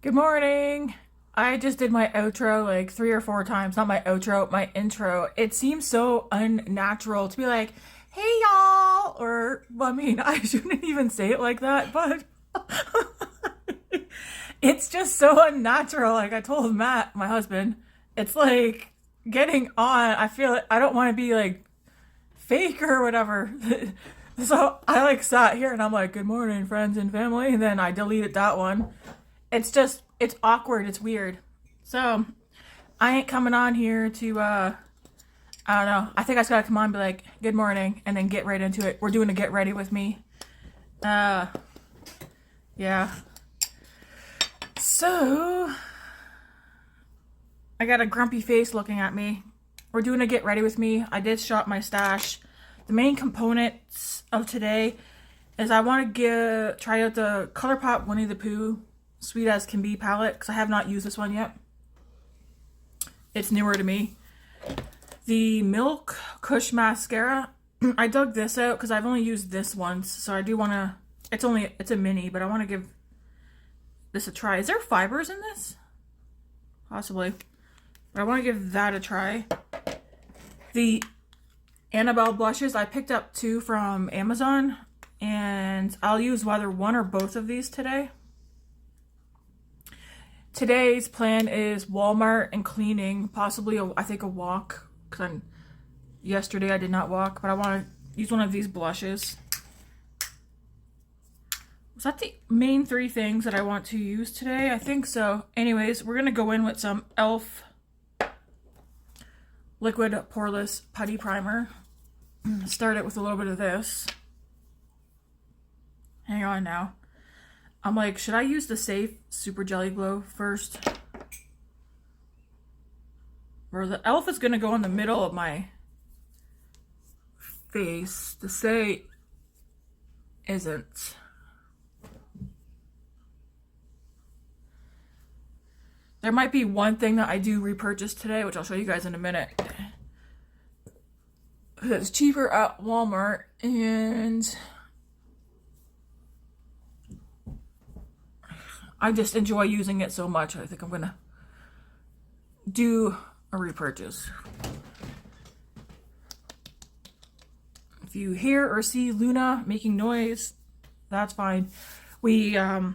Good morning. I just did my outro like 3 or 4 times. Not my outro, my intro. It seems so unnatural to be like, hey y'all, or, well, I mean, I shouldn't even say it like that, but it's just so unnatural. Like I told Matt, my husband, it's like getting on. I feel I don't want to be like fake or whatever. So I like sat here and I'm like, good morning, friends and family. And then I deleted that one. It's awkward, it's weird. So I ain't coming on here to I don't know. I think I just gotta come on and be like, good morning, and then get right into it. We're doing a get ready with me. Uh yeah. So I got a grumpy face looking at me. We're doing a get ready with me. I did shop my stash. The main components of today is I want to try out the ColourPop Winnie the Pooh Sweet as Can Be palette, because I have not used this one yet. It's newer to me. The Milk Kush Mascara. I dug this out because I've only used this once, so I do want to, it's a mini, but I want to give this a try. Is there fibers in this? Possibly. But I want to give that a try. The Annabelle blushes, I picked up 2 from Amazon, and I'll use whether one or both of these today. Today's plan is Walmart and cleaning, possibly I think a walk, because yesterday I did not walk, but I want to use one of these blushes. Was that the main 3 things that I want to use today? I think so. Anyways, we're going to go in with some e.l.f. Liquid Poreless Putty Primer. Start it with a little bit of this. Hang on now. I'm like, should I use the Saie Super Jelly Glow first? Or the e.l.f. is going to go in the middle of my face. The Saie isn't. There might be one thing that I do repurchase today, which I'll show you guys in a minute. It's cheaper at Walmart, and I just enjoy using it so much. I think I'm gonna do a repurchase. If you hear or see Luna making noise, that's fine. We I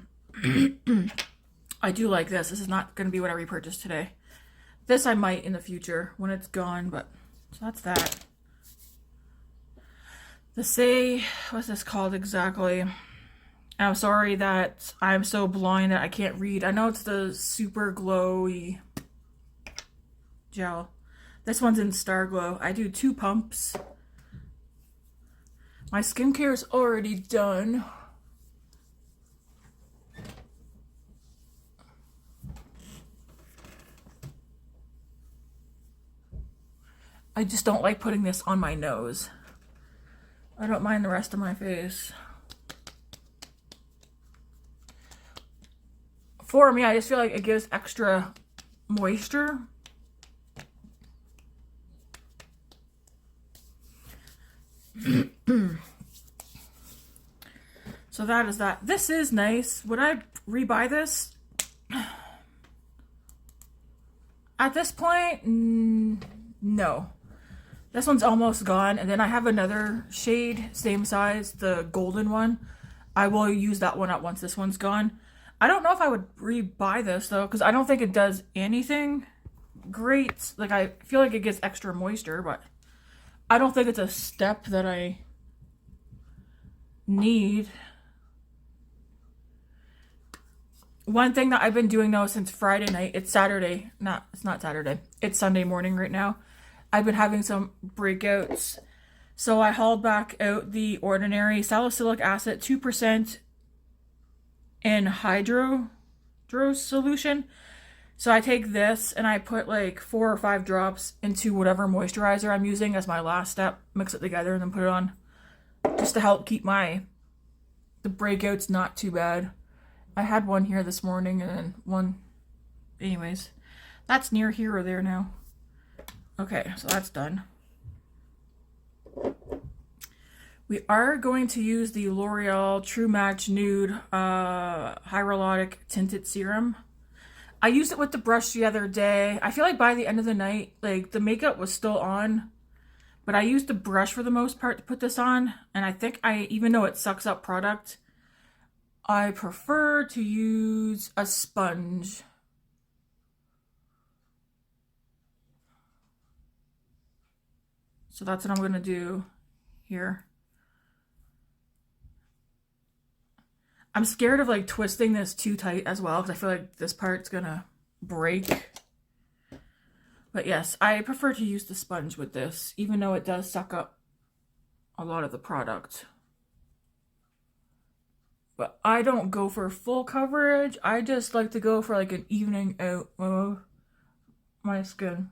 do like this. This is not gonna be what I repurchase today. This I might in the future when it's gone, but so that's that. The Saie, what's this called exactly? I'm sorry that I'm so blind that I can't read. I know it's the super glowy gel. This one's in Starglow. I do 2 pumps. My skincare is already done. I just don't like putting this on my nose. I don't mind the rest of my face. For me, I just feel like it gives extra moisture. So that is that. This is nice. Would I rebuy this? At this point, no. This one's almost gone, and then I have another shade, same size, the golden one. I will use that one once this one's gone. I don't know if I would rebuy this though, because I don't think it does anything great. Like, I feel like it gets extra moisture, but I don't think it's a step that I need. One thing that I've been doing though since Friday night, it's Saturday, it's not Saturday, it's Sunday morning right now. I've been having some breakouts. So I hauled back out the Ordinary Salicylic Acid 2% in hydro solution. So I take this and I put like 4 or 5 drops into whatever moisturizer I'm using as my last step. Mix it together and then put it on. Just to help keep the breakouts not too bad. I had one here this morning and then one. Anyways, that's near here or there now. Okay, so that's done. We are going to use the L'Oreal True Match Nude Hyaluronic Tinted Serum. I used it with the brush the other day. I feel like by the end of the night, like the makeup was still on, but I used the brush for the most part to put this on. And I think even though it sucks up product, I prefer to use a sponge. So that's what I'm going to do here. I'm scared of like twisting this too tight as well because I feel like this part's going to break. But yes, I prefer to use the sponge with this, even though it does suck up a lot of the product. But I don't go for full coverage. I just like to go for like an evening out of my skin.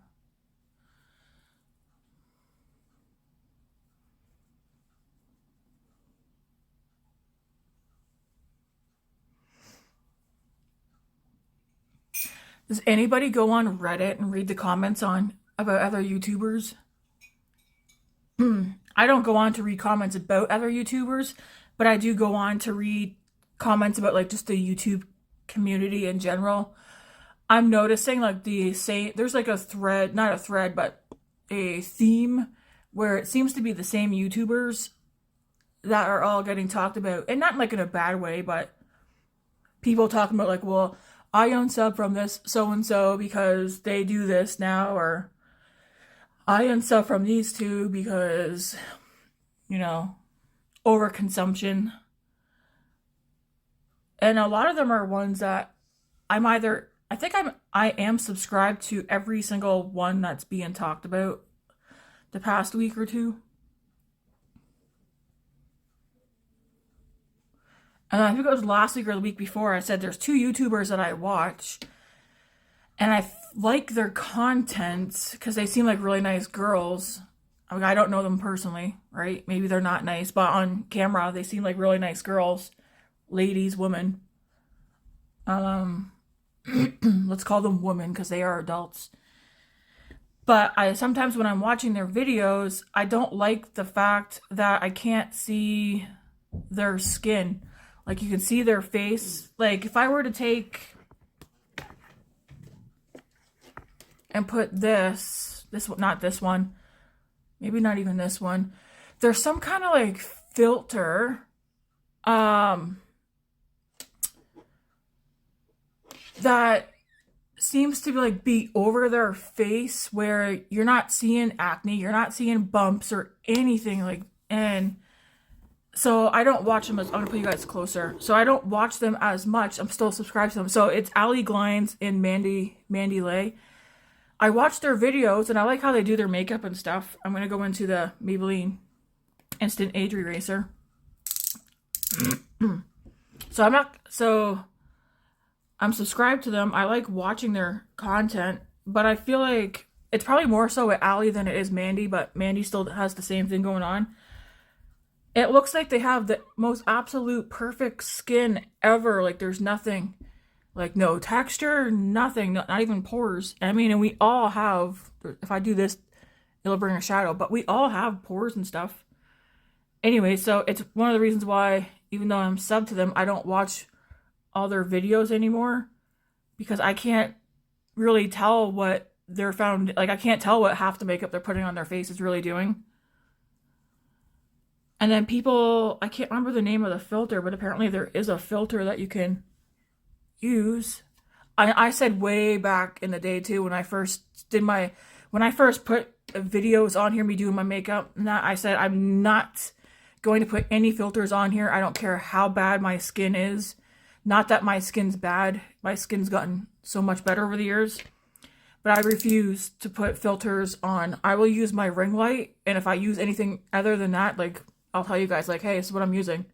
Does anybody go on Reddit and read the comments about other YouTubers? I don't go on to read comments about other YouTubers, but I do go on to read comments about like just the YouTube community in general. I'm noticing like there's like a thread, not a thread, but a theme where it seems to be the same YouTubers that are all getting talked about, and not like in a bad way, but people talking about like, well, I unsub from this so-and-so because they do this now, or I unsub from these two because, you know, overconsumption. And a lot of them are ones that I am subscribed to every single one that's being talked about the past week or two. And I think it was last week or the week before, I said there's 2 YouTubers that I watch. And I like their content because they seem like really nice girls. I mean, I don't know them personally, right? Maybe they're not nice, but on camera, they seem like really nice girls. Ladies, women. Let's call them women because they are adults. But sometimes when I'm watching their videos, I don't like the fact that I can't see their skin. Like, you can see their face. Like, if I were to take and put this, not this one, maybe not even this one. There's some kind of, like, filter, that seems to, like, be over their face where you're not seeing acne, you're not seeing bumps or anything, like, and so I don't watch them as, I'm going to put you guys closer. So I don't watch them as much. I'm still subscribed to them. So it's Ali Glines and Mandy Lay. I watch their videos and I like how they do their makeup and stuff. I'm going to go into the Maybelline Instant Age Eraser. I'm subscribed to them. I like watching their content, but I feel like it's probably more so with Ali than it is Mandy, but Mandy still has the same thing going on. It looks like they have the most absolute perfect skin ever. Like, there's nothing, like, no texture, nothing, not even pores. I mean, and we all have, if I do this, it'll bring a shadow, but we all have pores and stuff. Anyway, so it's one of the reasons why, even though I'm sub to them, I don't watch all their videos anymore, because I can't really tell what they're I can't tell what half the makeup they're putting on their face is really doing. And then people, I can't remember the name of the filter, but apparently there is a filter that you can use. I said way back in the day too, when I first put videos on here, me doing my makeup, and I said I'm not going to put any filters on here. I don't care how bad my skin is. Not that my skin's bad. My skin's gotten so much better over the years. But I refuse to put filters on. I will use my ring light, and if I use anything other than that, like, I'll tell you guys, like, hey, this is what I'm using.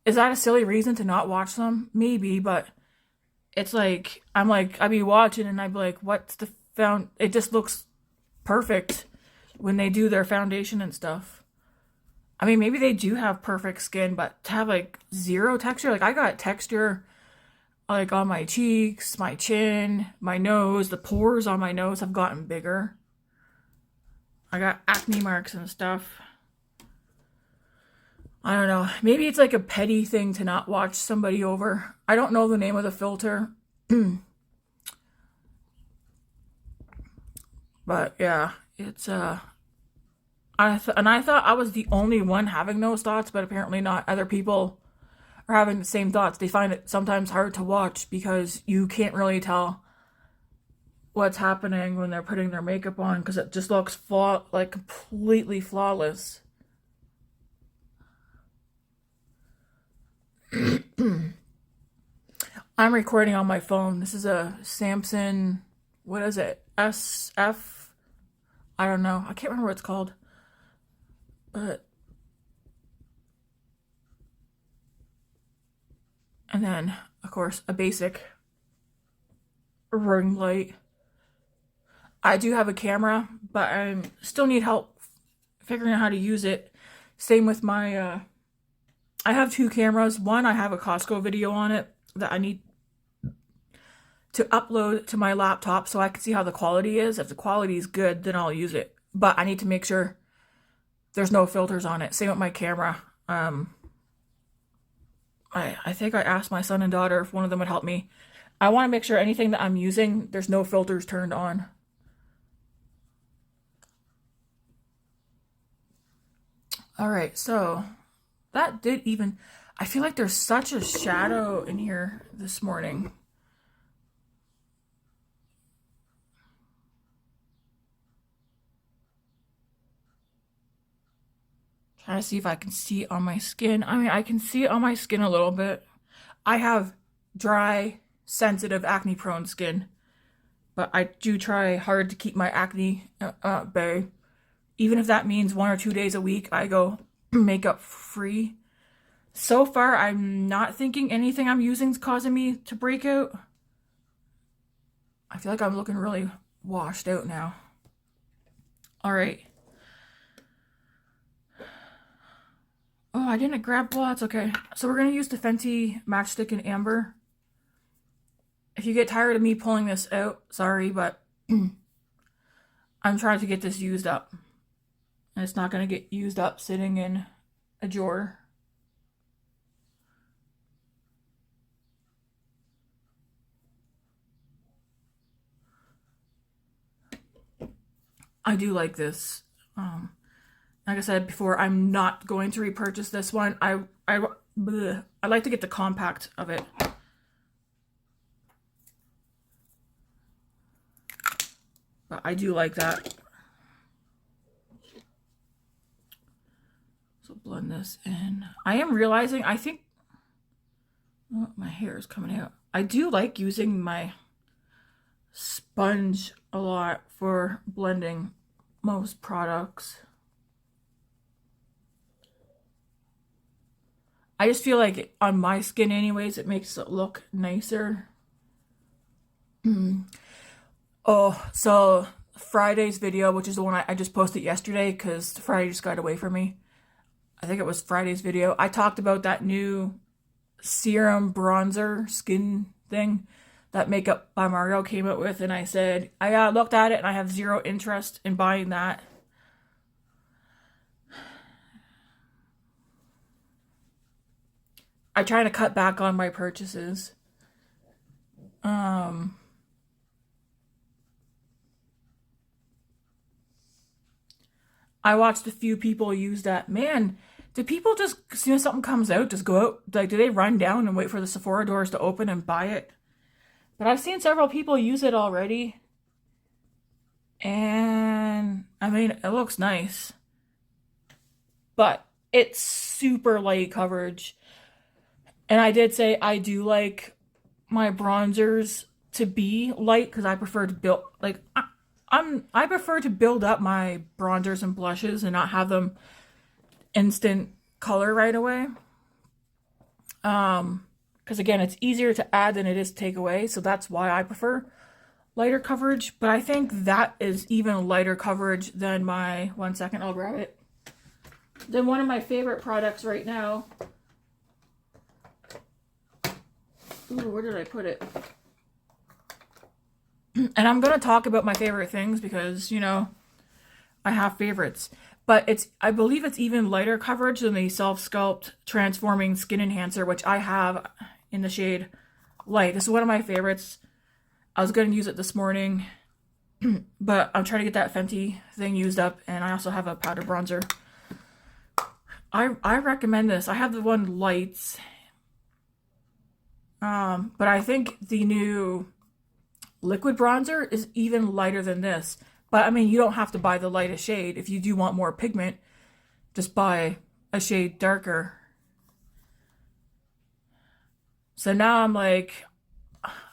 Is that a silly reason to not watch them? Maybe, but it's like, I'd be watching and I'd be like, what's the it just looks perfect when they do their foundation and stuff. I mean, maybe they do have perfect skin, but to have, like, zero texture, like, I got texture, like, on my cheeks, my chin, my nose. The pores on my nose have gotten bigger. I got acne marks and stuff. I don't know. Maybe it's like a petty thing to not watch somebody over. I don't know the name of the filter. But yeah, it's I thought I was the only one having those thoughts, but apparently not. Other people are having the same thoughts. They find it sometimes hard to watch because you can't really tell what's happening when they're putting their makeup on because it just looks like completely flawless. I'm recording on my phone. This is a Samsung, what is it? SF? I don't know. I can't remember what it's called. But and then, of course, a basic ring light. I do have a camera, but I still need help figuring out how to use it. Same with my, I have two cameras. One, I have a Costco video on it that I need to upload to my laptop so I can see how the quality is. If the quality is good, then I'll use it. But I need to make sure there's no filters on it. Same with my camera. I think I asked my son and daughter if one of them would help me. I want to make sure anything that I'm using, there's no filters turned on. All right, so that did even... I feel like there's such a shadow in here this morning. Trying to see if I can see it on my skin. I mean, I can see it on my skin a little bit. I have dry, sensitive, acne-prone skin. But I do try hard to keep my acne at bay. Even if that means 1 or 2 days a week, I go makeup free. So far, I'm not thinking anything I'm using is causing me to break out. I feel like I'm looking really washed out now. All right. Oh, I didn't grab, well, that's okay. So we're going to use the Fenty Matchstick in Amber. If you get tired of me pulling this out, sorry, but I'm trying to get this used up. And it's not going to get used up sitting in a drawer. I do like this. Like I said before, I'm not going to repurchase this one. I like to get the compact of it. But I do like that. So blend this in. I am realizing, I think, oh, my hair is coming out. I do like using my sponge a lot for blending most products. I just feel like on my skin anyways, it makes it look nicer. Oh, so Friday's video, which is the one I just posted yesterday because Friday just got away from me. I think it was Friday's video. I talked about that new Serum bronzer skin thing that Makeup by Mario came out with, and I said, I looked at it and I have zero interest in buying that. I try to cut back on my purchases. I watched a few people use that. Man, do people just, as soon as something comes out, just go out? Like, do they run down and wait for the Sephora doors to open and buy it? But I've seen several people use it already. And, I mean, it looks nice. But it's super light coverage. And I did say I do like my bronzers to be light because I prefer to build, like, I prefer to build up my bronzers and blushes and not have them instant color right away. Because again, it's easier to add than it is to take away, so that's why I prefer lighter coverage. But I think that is even lighter coverage than my, 1 second, I'll grab it. Then one of my favorite products right now. Ooh, where did I put it? And I'm going to talk about my favorite things because, you know, I have favorites. but I believe it's even lighter coverage than the Self Sculpt Transforming Skin Enhancer, which I have in the shade Light. This is one of my favorites. I was going to use it this morning, but I'm trying to get that Fenty thing used up, and I also have a powder bronzer. I recommend this. I have the one Lights, but I think the new liquid bronzer is even lighter than this. But I mean, you don't have to buy the lightest shade. If you do want more pigment, just buy a shade darker. So now I'm like,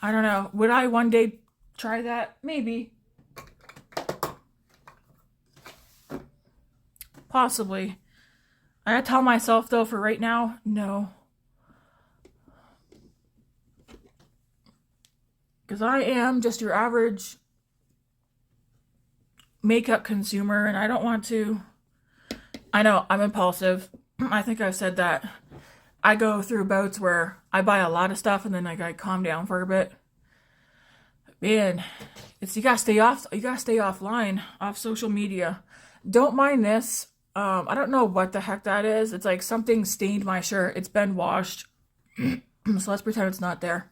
I don't know. Would I one day try that? Maybe. Possibly. I tell myself though, for right now, no. Because I am just your average makeup consumer, and I don't want to. I know, I'm impulsive. I think I've said that. I go through bouts where I buy a lot of stuff and then I calm down for a bit. Man, you gotta stay offline, off social media. Don't mind this. I don't know what the heck that is. It's like something stained my shirt. It's been washed. So let's pretend it's not there.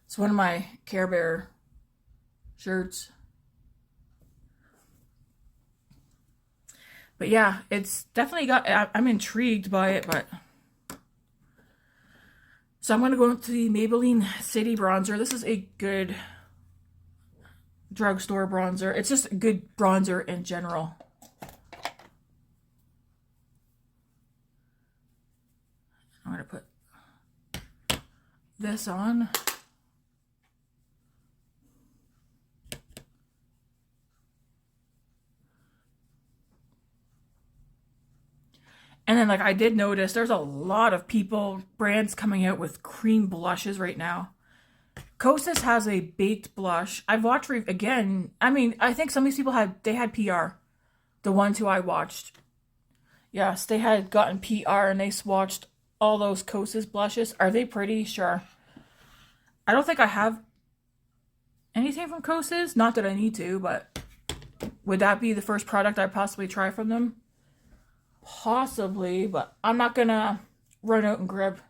It's one of my Care Bear shirts. But yeah, it's definitely I'm intrigued by it, but. So I'm going to go into the Maybelline City Bronzer. This is a good drugstore bronzer. It's just a good bronzer in general. I'm going to put this on. And then, like, I did notice there's a lot of brands coming out with cream blushes right now. Kosas has a baked blush. I've watched, again, I mean, I think some of these people had PR. The ones who I watched. Yes, they had gotten PR and they swatched all those Kosas blushes. Are they pretty? Sure. I don't think I have anything from Kosas. Not that I need to, but would that be the first product I'd possibly try from them? Possibly, but I'm not gonna run out and grab.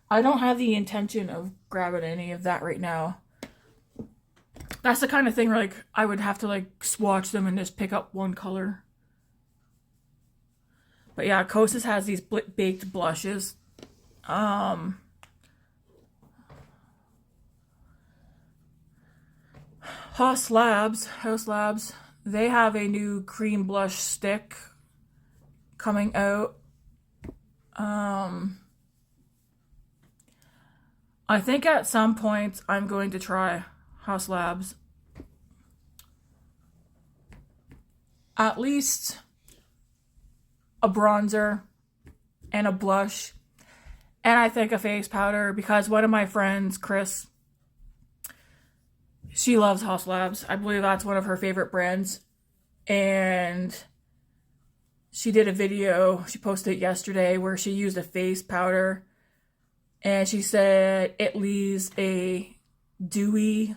I don't have the intention of grabbing any of that right now. That's the kind of thing where, like, I would have to, like, swatch them and just pick up one color. But yeah, Kosas has these baked blushes. Haus Labs, they have a new cream blush stick coming out. I think at some point I'm going to try Haus Labs. At least a bronzer and a blush, and I think a face powder, because one of my friends, Chris, she loves Haus Labs. I believe that's one of her favorite brands, and she did a video, she posted it yesterday, where she used a face powder, and she said it leaves a dewy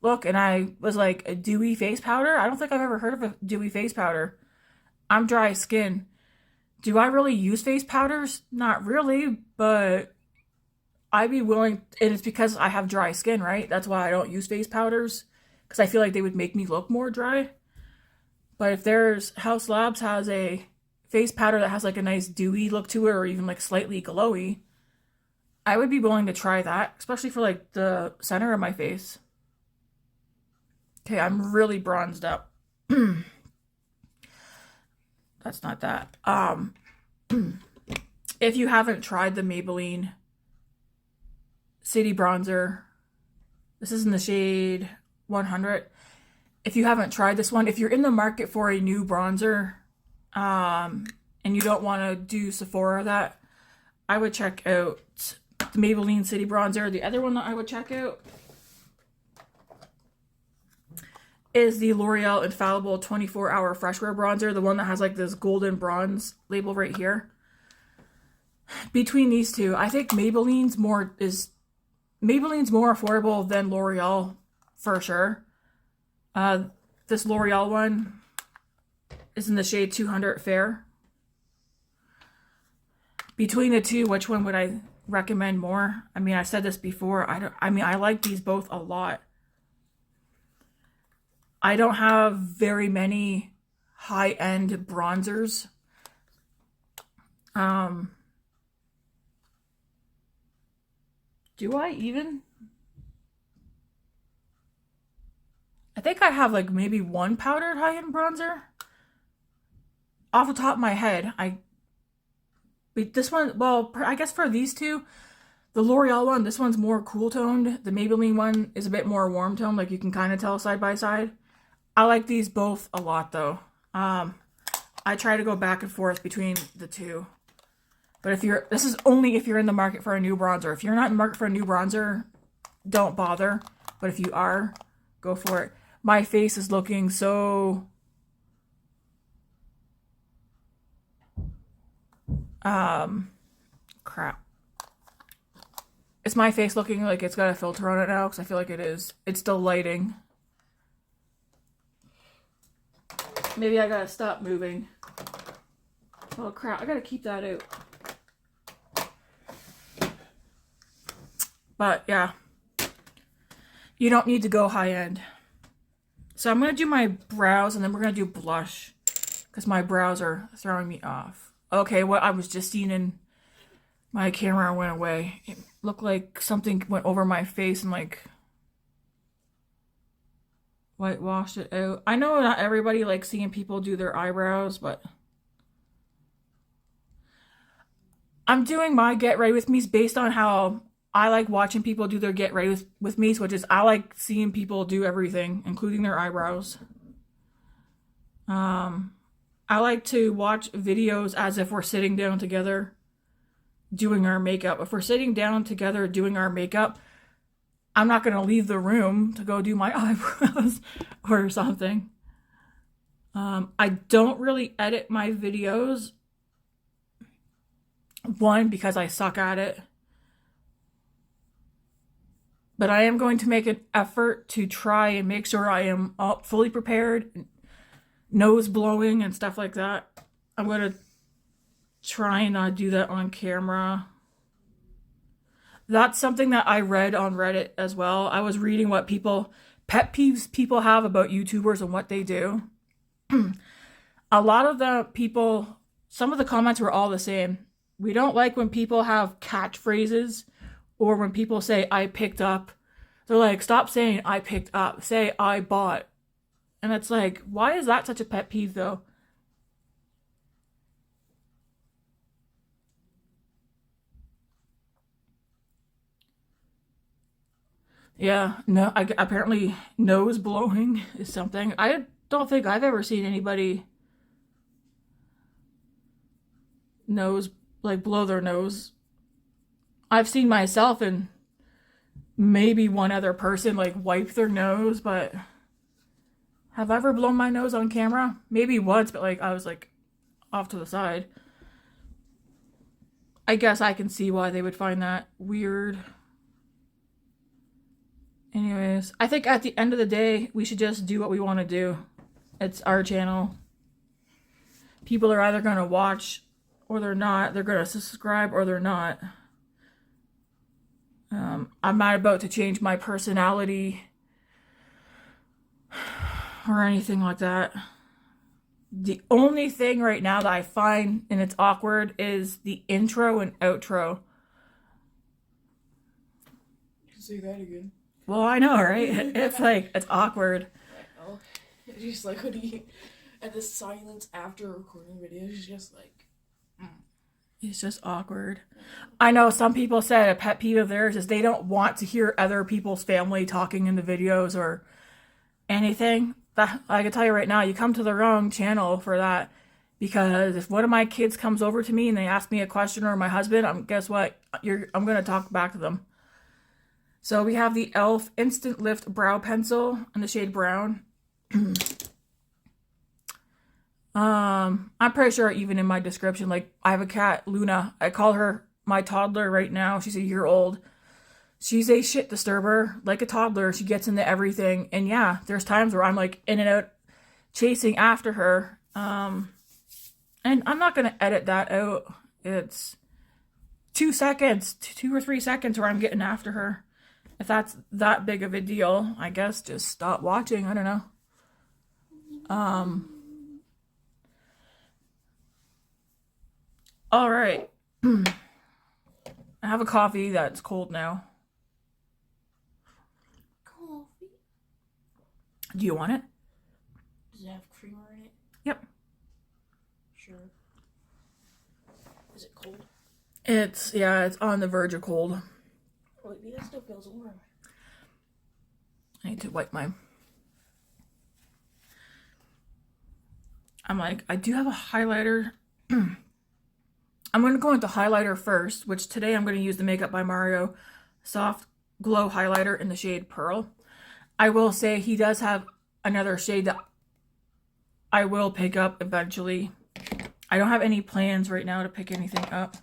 look, and I was like, a dewy face powder? I don't think I've ever heard of a dewy face powder. I'm dry skin. Do I really use face powders? Not really, but I'd be willing, and it's because I have dry skin, right? That's why I don't use face powders, because I feel like they would make me look more dry. But if Haus Labs has a face powder that has like a nice dewy look to it, or even like slightly glowy, I would be willing to try that, especially for like the center of my face. Okay, I'm really bronzed up. That's not that. If you haven't tried the Maybelline City Bronzer, this is in the shade 100. If you haven't tried this one, if you're in the market for a new bronzer, and you don't want to do Sephora that, I would check out the Maybelline City Bronzer. The other one that I would check out is the Loreal Infallible 24-Hour Fresh Wear Bronzer, the one that has like this golden bronze label right here. Between these two, I think Maybelline's more affordable than Loreal for sure. This Loreal one is in the shade 200 Fair. Between the two, which one would I recommend more? I mean, I said this before. I like these both a lot. I don't have very many high-end bronzers. Do I even? I think I have like maybe one powdered high-end bronzer. Off the top of my head, this one, well, I guess for these two, the L'Oreal one, this one's more cool toned. The Maybelline one is a bit more warm toned, like you can kind of tell side by side. I like these both a lot though. I try to go back and forth between the two. But this is only if you're in the market for a new bronzer. If you're not in the market for a new bronzer, don't bother. But if you are, go for it. My face is looking so... crap. Is my face looking like it's got a filter on it now? Because I feel like it is. It's still lighting. Maybe I gotta stop moving. Oh crap, I gotta keep that out. But yeah, you don't need to go high end. So I'm gonna do my brows and then we're gonna do blush because my brows are throwing me off. Okay, what I was just seeing in my camera went away. It looked like something went over my face and like whitewashed it out. I know not everybody likes seeing people do their eyebrows, but I'm doing my get ready with me's based on how I like watching people do their get ready with me's, which is I like seeing people do everything, including their eyebrows. I like to watch videos as if we're sitting down together doing our makeup. If we're sitting down together doing our makeup, I'm not going to leave the room to go do my eyebrows or something. I don't really edit my videos. One, because I suck at it. But I am going to make an effort to try and make sure I am fully prepared, nose blowing and stuff like that. I'm going to try and not do that on camera. That's something that I read on Reddit as well. I was reading what pet peeves people have about YouTubers and what they do. A lot of the people, some of the comments were all the same. We don't like when people have catchphrases or when people say, I picked up. They're like, stop saying I picked up. Say I bought. And it's like, why is that such a pet peeve though? Yeah, no, apparently nose blowing is something. I don't think I've ever seen anybody blow their nose. I've seen myself and maybe one other person like wipe their nose, but have I ever blown my nose on camera? Maybe once, but like I was like off to the side. I guess I can see why they would find that weird. Anyways, I think at the end of the day, we should just do what we want to do. It's our channel. People are either going to watch or they're not. They're going to subscribe or they're not. I'm not about to change my personality or anything like that. The only thing right now that I find, and it's awkward, is the intro and outro. You can say that again. Well, I know, right? It's like, it's awkward. I know. It's just like when he, and the silence after recording videos is just like, It's just awkward. I know some people said a pet peeve of theirs is they don't want to hear other people's family talking in the videos or anything. That, I can tell you right now, you come to the wrong channel for that. Because if one of my kids comes over to me and they ask me a question, or my husband, guess what? I'm going to talk back to them. So we have the e.l.f. Instant Lift Brow Pencil in the shade Brown. I'm pretty sure even in my description, like, I have a cat, Luna. I call her my toddler right now. She's a year old. She's a shit disturber. Like a toddler, she gets into everything. And yeah, there's times where I'm like in and out chasing after her. And I'm not going to edit that out. It's 2 seconds, 2 or 3 seconds where I'm getting after her. If that's that big of a deal, I guess just stop watching. I don't know. All right. I have a coffee that's cold now. Coffee? Do you want it? Does it have creamer in it? Yep. Sure. Is it cold? It's on the verge of cold. Wait, maybe that still feels warm. I need to wipe my... I'm like, I do have a highlighter. I'm going to go into highlighter first, which today I'm going to use the Makeup by Mario Soft Glow Highlighter in the shade Pearl. I will say he does have another shade that I will pick up eventually. I don't have any plans right now to pick anything up.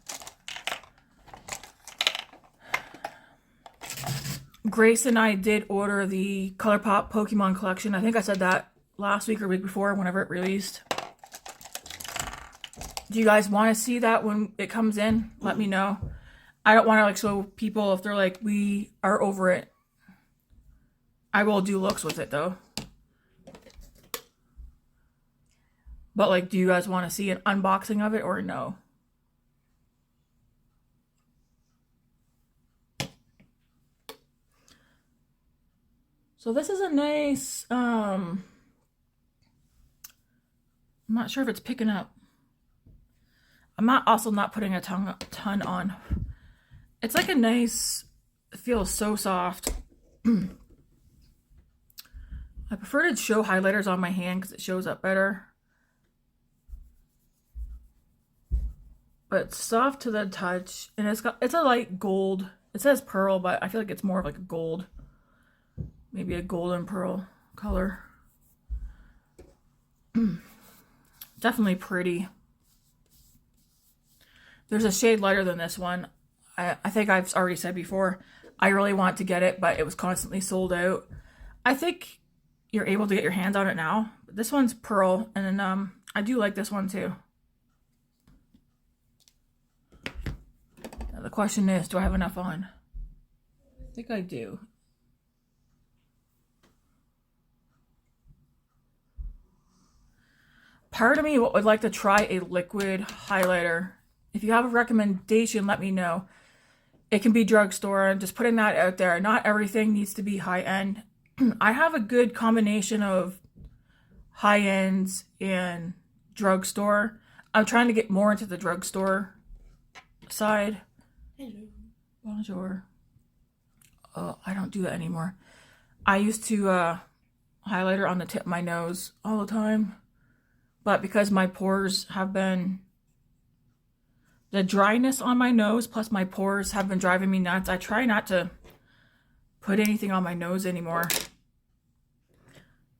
Grace and I did order the ColourPop Pokemon collection. I think I said that last week or week before, whenever it released. Do you guys want to see that when it comes in? Let me know. I don't want to like show people if they're like, we are over it. I will do looks with it though. But like, do you guys want to see an unboxing of it or no? So this is a nice, I'm not sure if it's picking up. I'm also not putting a ton on. It's like a nice, it feels so soft. I prefer to show highlighters on my hand because it shows up better. But it's soft to the touch, and it's a light gold. It says pearl, but I feel like it's more of like a gold. Maybe a golden pearl color. Definitely pretty. There's a shade lighter than this one. I think I've already said before, I really want to get it, but it was constantly sold out. I think you're able to get your hands on it now. This one's pearl, and then I do like this one too. Now the question is, do I have enough on? I think I do. Part of me would like to try a liquid highlighter. If you have a recommendation, let me know. It can be drugstore. I'm just putting that out there. Not everything needs to be high-end. I have a good combination of high-ends and drugstore. I'm trying to get more into the drugstore side. Hello. Bonjour. Oh, I don't do that anymore. I used to highlighter on the tip of my nose all the time. But because my pores have been... The dryness on my nose plus my pores have been driving me nuts. I try not to put anything on my nose anymore.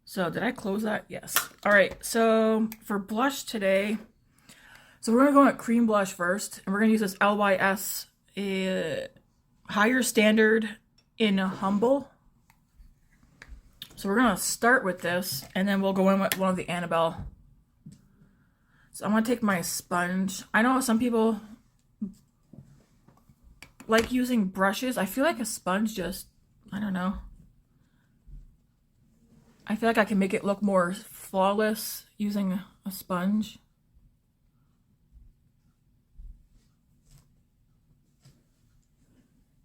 So did I close that? Yes. All right. So for blush today, so we're going to go at cream blush first. And we're going to use this LYS Higher Standard in Humble. So we're going to start with this. And then we'll go in with one of the Annabelle. So I'm going to take my sponge. I know some people like using brushes. I feel like a sponge just, I don't know. I feel like I can make it look more flawless using a sponge.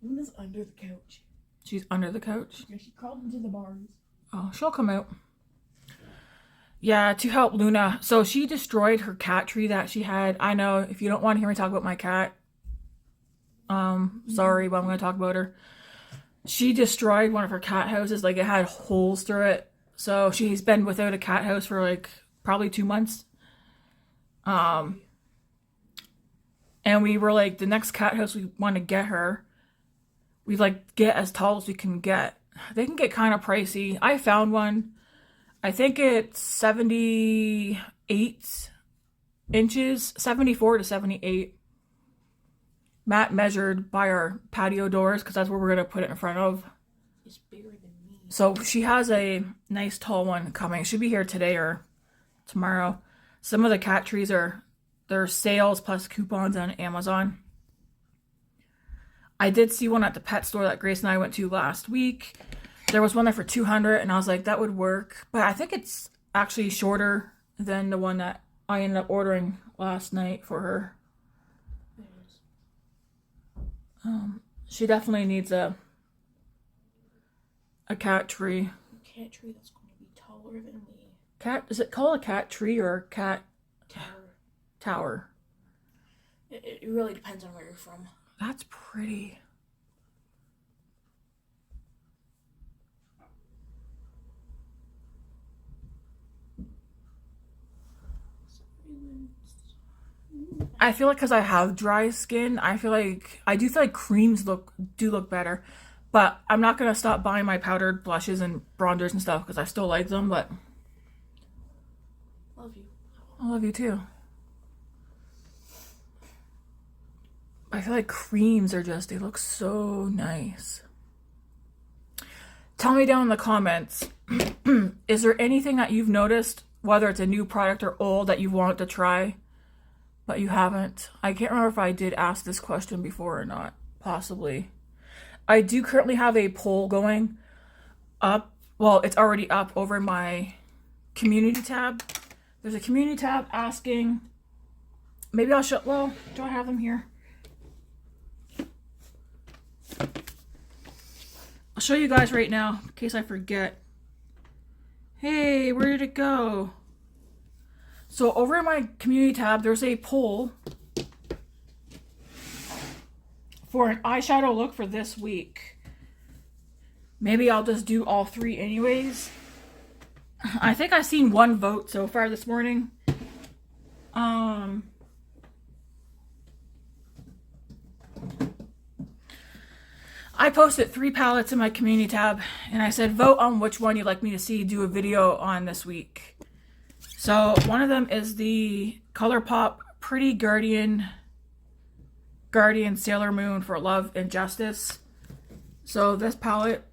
Luna's under the couch. She's under the couch? Yeah, she crawled into the bars. Oh, she'll come out. Yeah, to help Luna. So she destroyed her cat tree that she had. I know, if you don't want to hear me talk about my cat, sorry, but I'm going to talk about her. She destroyed one of her cat houses. Like, it had holes through it. So she's been without a cat house for, like, probably 2 months. And we were like, the next cat house we want to get her, we like get as tall as we can get. They can get kind of pricey. I found one. I think it's 78 inches, 74 to 78. Matt measured by our patio doors because that's where we're going to put it in front of. It's bigger than me. So she has a nice tall one coming. It should be here today or tomorrow. Some of the cat trees are their sales plus coupons on Amazon. I did see one at the pet store that Grace and I went to last week. There was one there for $200, and I was like, that would work. But I think it's actually shorter than the one that I ended up ordering last night for her. It is. She definitely needs a cat tree. A cat tree that's going to be taller than me. Cat? Is it called a cat tree or a cat tower? It really depends on where you're from. That's pretty. I feel like because I have dry skin, I do feel like creams do look better. But I'm not going to stop buying my powdered blushes and bronzers and stuff because I still like them, but Love you. I love you too. I feel like creams are they look so nice. Tell me down in the comments, is there anything that you've noticed, whether it's a new product or old, that you want to try, but you haven't? I can't remember if I did ask this question before or not. Possibly. I do currently have a poll going up. Well, it's already up over my community tab. There's a community tab asking, maybe I'll show, well, do I have them here? I'll show you guys right now in case I forget. Hey, where did it go? So over in my community tab, there's a poll for an eyeshadow look for this week. Maybe I'll just do all three anyways. I think I've seen one vote so far this morning. I posted 3 palettes in my community tab, and I said vote on which one you'd like me to see do a video on this week. So one of them is the ColourPop Pretty Guardian Sailor Moon for Love and Justice. So this palette,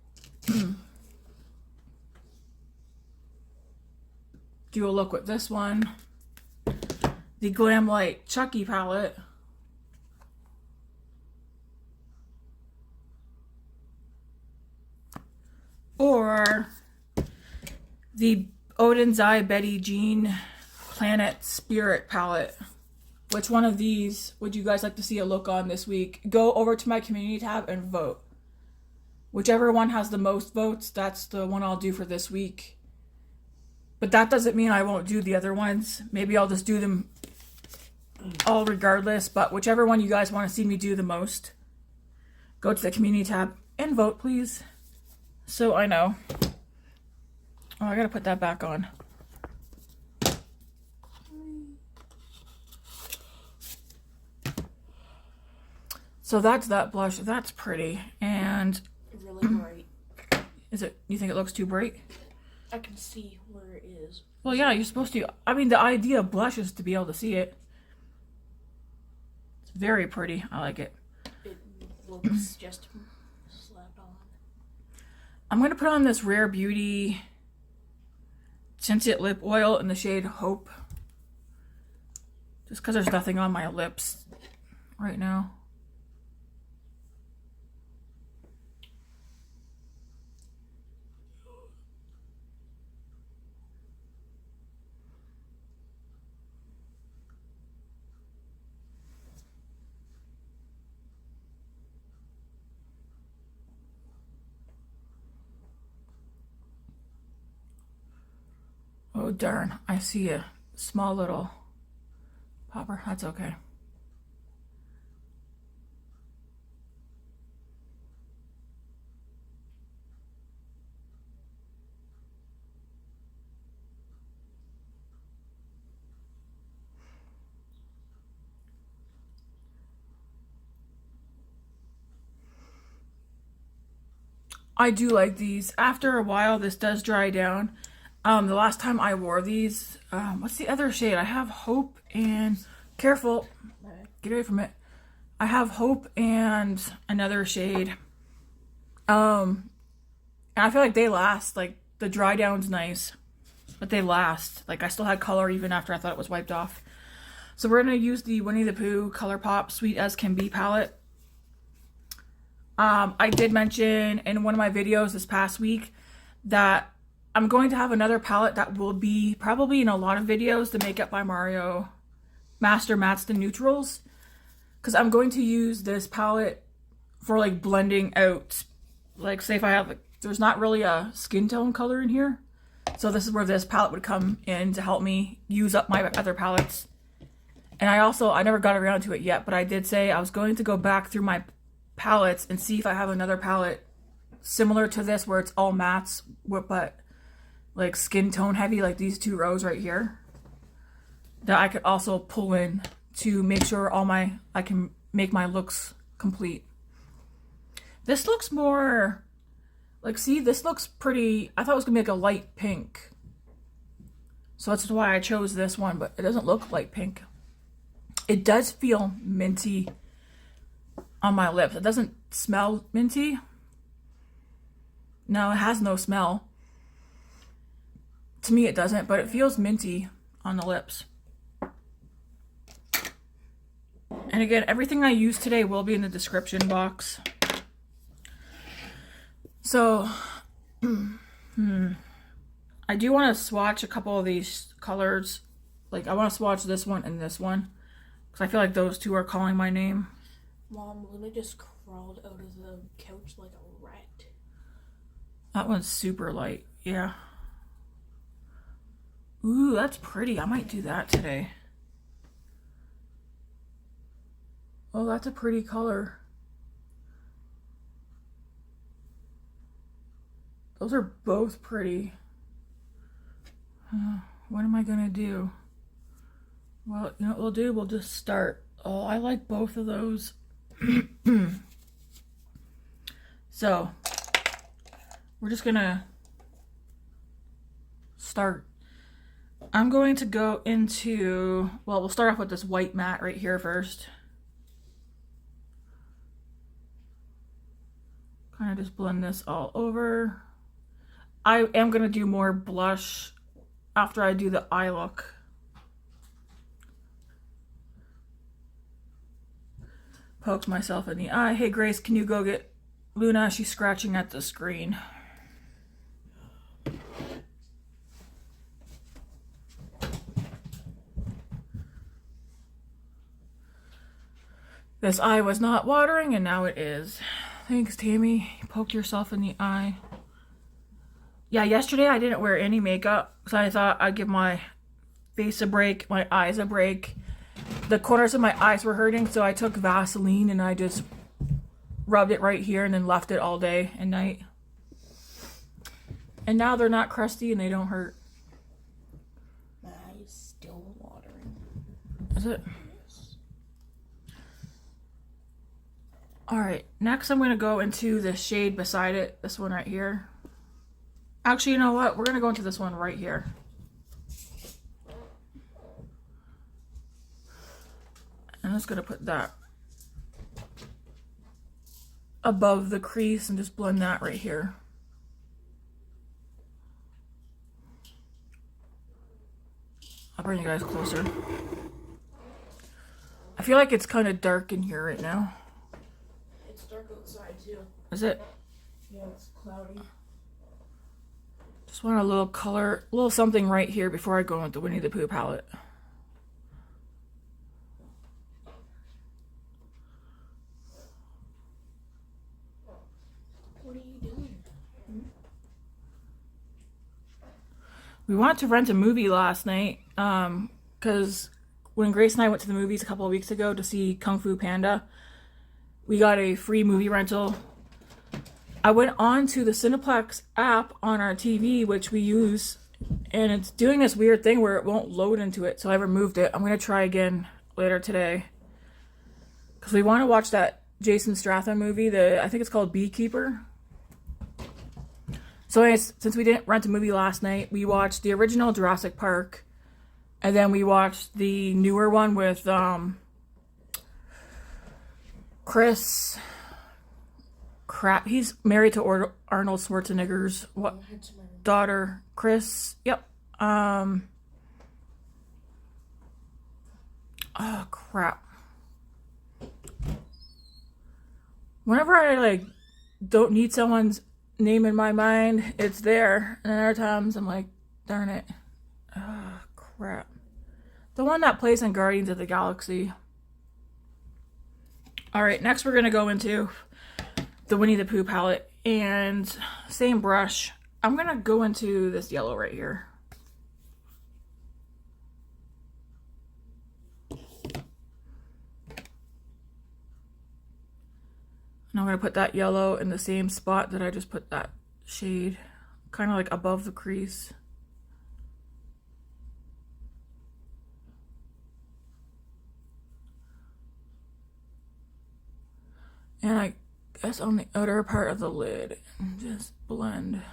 do a look with this one. The Glam Light Chucky palette. Or the Odin's Eye Betty Jean Planet Spirit palette. Which one of these would you guys like to see a look on this week? Go over to my community tab and vote. Whichever one has the most votes, that's the one I'll do for this week. But that doesn't mean I won't do the other ones. Maybe I'll just do them all regardless. But whichever one you guys want to see me do the most, go to the community tab and vote, please. So I know. Oh, I gotta put that back on. So that's that blush. That's pretty. And Really bright. is it? You think it looks too bright? I can see where it is. Well, yeah, you're supposed to. I mean, the idea of blush is to be able to see it. It's very pretty. I like it. It looks just slapped on. I'm going to put on this Rare Beauty Tinted Lip Oil in the shade Hope. Just because there's nothing on my lips right now. Oh darn, I see a small little popper. That's okay. I do like these. After a while, this does dry down. The last time I wore these, what's the other shade? I have Hope and, careful, get away from it. I have Hope and another shade. And I feel like they last, like the dry down's nice. but they last. Like, I still had color even after I thought it was wiped off. So we're going to use the Winnie the Pooh ColourPop Sweet As Can Be palette. I did mention in one of my videos this past week that I'm going to have another palette that will be probably in a lot of videos, the Makeup by Mario Master Mattes the Neutrals. Because I'm going to use this palette for like blending out, like say if I have, like, there's not really a skin tone color in here. So this is where this palette would come in to help me use up my other palettes. And I never got around to it yet, but I did say I was going to go back through my palettes and see if I have another palette similar to this where it's all mattes, but like skin tone heavy, like these two rows right here, that I could also pull in to make sure I can make my looks complete. This looks more, like, see, this looks pretty, I thought it was gonna be like a light pink. So that's why I chose this one, but it doesn't look light pink. It does feel minty on my lips. It doesn't smell minty. No, it has no smell. To me it doesn't, but it feels minty on the lips. And again, everything I use today will be in the description box. So, I do want to swatch a couple of these colors. Like, I want to swatch this one and this one, because I feel like those two are calling my name. Mom, Luna just crawled out of the couch like a rat. That one's super light, yeah. Ooh, that's pretty. I might do that today. Oh, that's a pretty color. Those are both pretty. What am I gonna do? Well, you know what we'll do? We'll just start. Oh, I like both of those. So, we're just gonna start. I'm going to go into, well, we'll start off with this white matte right here first. Kind of just blend this all over. I am going to do more blush after I do the eye look. Poked myself in the eye. Hey Grace, can you go get Luna? She's scratching at the screen. This eye was not watering and now it is. Thanks, Tammy. You poked yourself in the eye. Yeah, yesterday I didn't wear any makeup because I thought I'd give my face a break, my eyes a break. The corners of my eyes were hurting, so I took Vaseline and I just rubbed it right here and then left it all day and night. And now they're not crusty and they don't hurt. My eye's still watering. Is it? Alright, next I'm going to go into the shade beside it, this one right here. Actually, you know what? We're going to go into this one right here. And I'm just going to put that above the crease and just blend that right here. I'll bring you guys closer. I feel like it's kind of dark in here right now. It's dark outside too. Is it? Yeah, it's cloudy. Just want a little color, a little something right here before I go into the Winnie the Pooh palette. What are you doing? We wanted to rent a movie last night because when Grace and I went to the movies a couple of weeks ago to see Kung Fu Panda, we got a free movie rental. I went on to the Cineplex app on our TV, which we use, and it's doing this weird thing where it won't load into it, so I removed it. I'm going to try again later today. Because we want to watch that Jason Statham movie, I think it's called Beekeeper. So anyways, since we didn't rent a movie last night, we watched the original Jurassic Park, and then we watched the newer one with Chris... Crap, he's married to Arnold Schwarzenegger's daughter, Chris. Yep, Oh crap. Whenever I like don't need someone's name in my mind, it's there. And other times I'm like, darn it. Oh crap. The one that plays in Guardians of the Galaxy. Alright, next we're gonna go into the Winnie the Pooh palette. And same brush. I'm gonna go into this yellow right here. And I'm going to put that yellow in the same spot that I just put that shade. Kind of like above the crease. And I guess on the outer part of the lid. And just blend.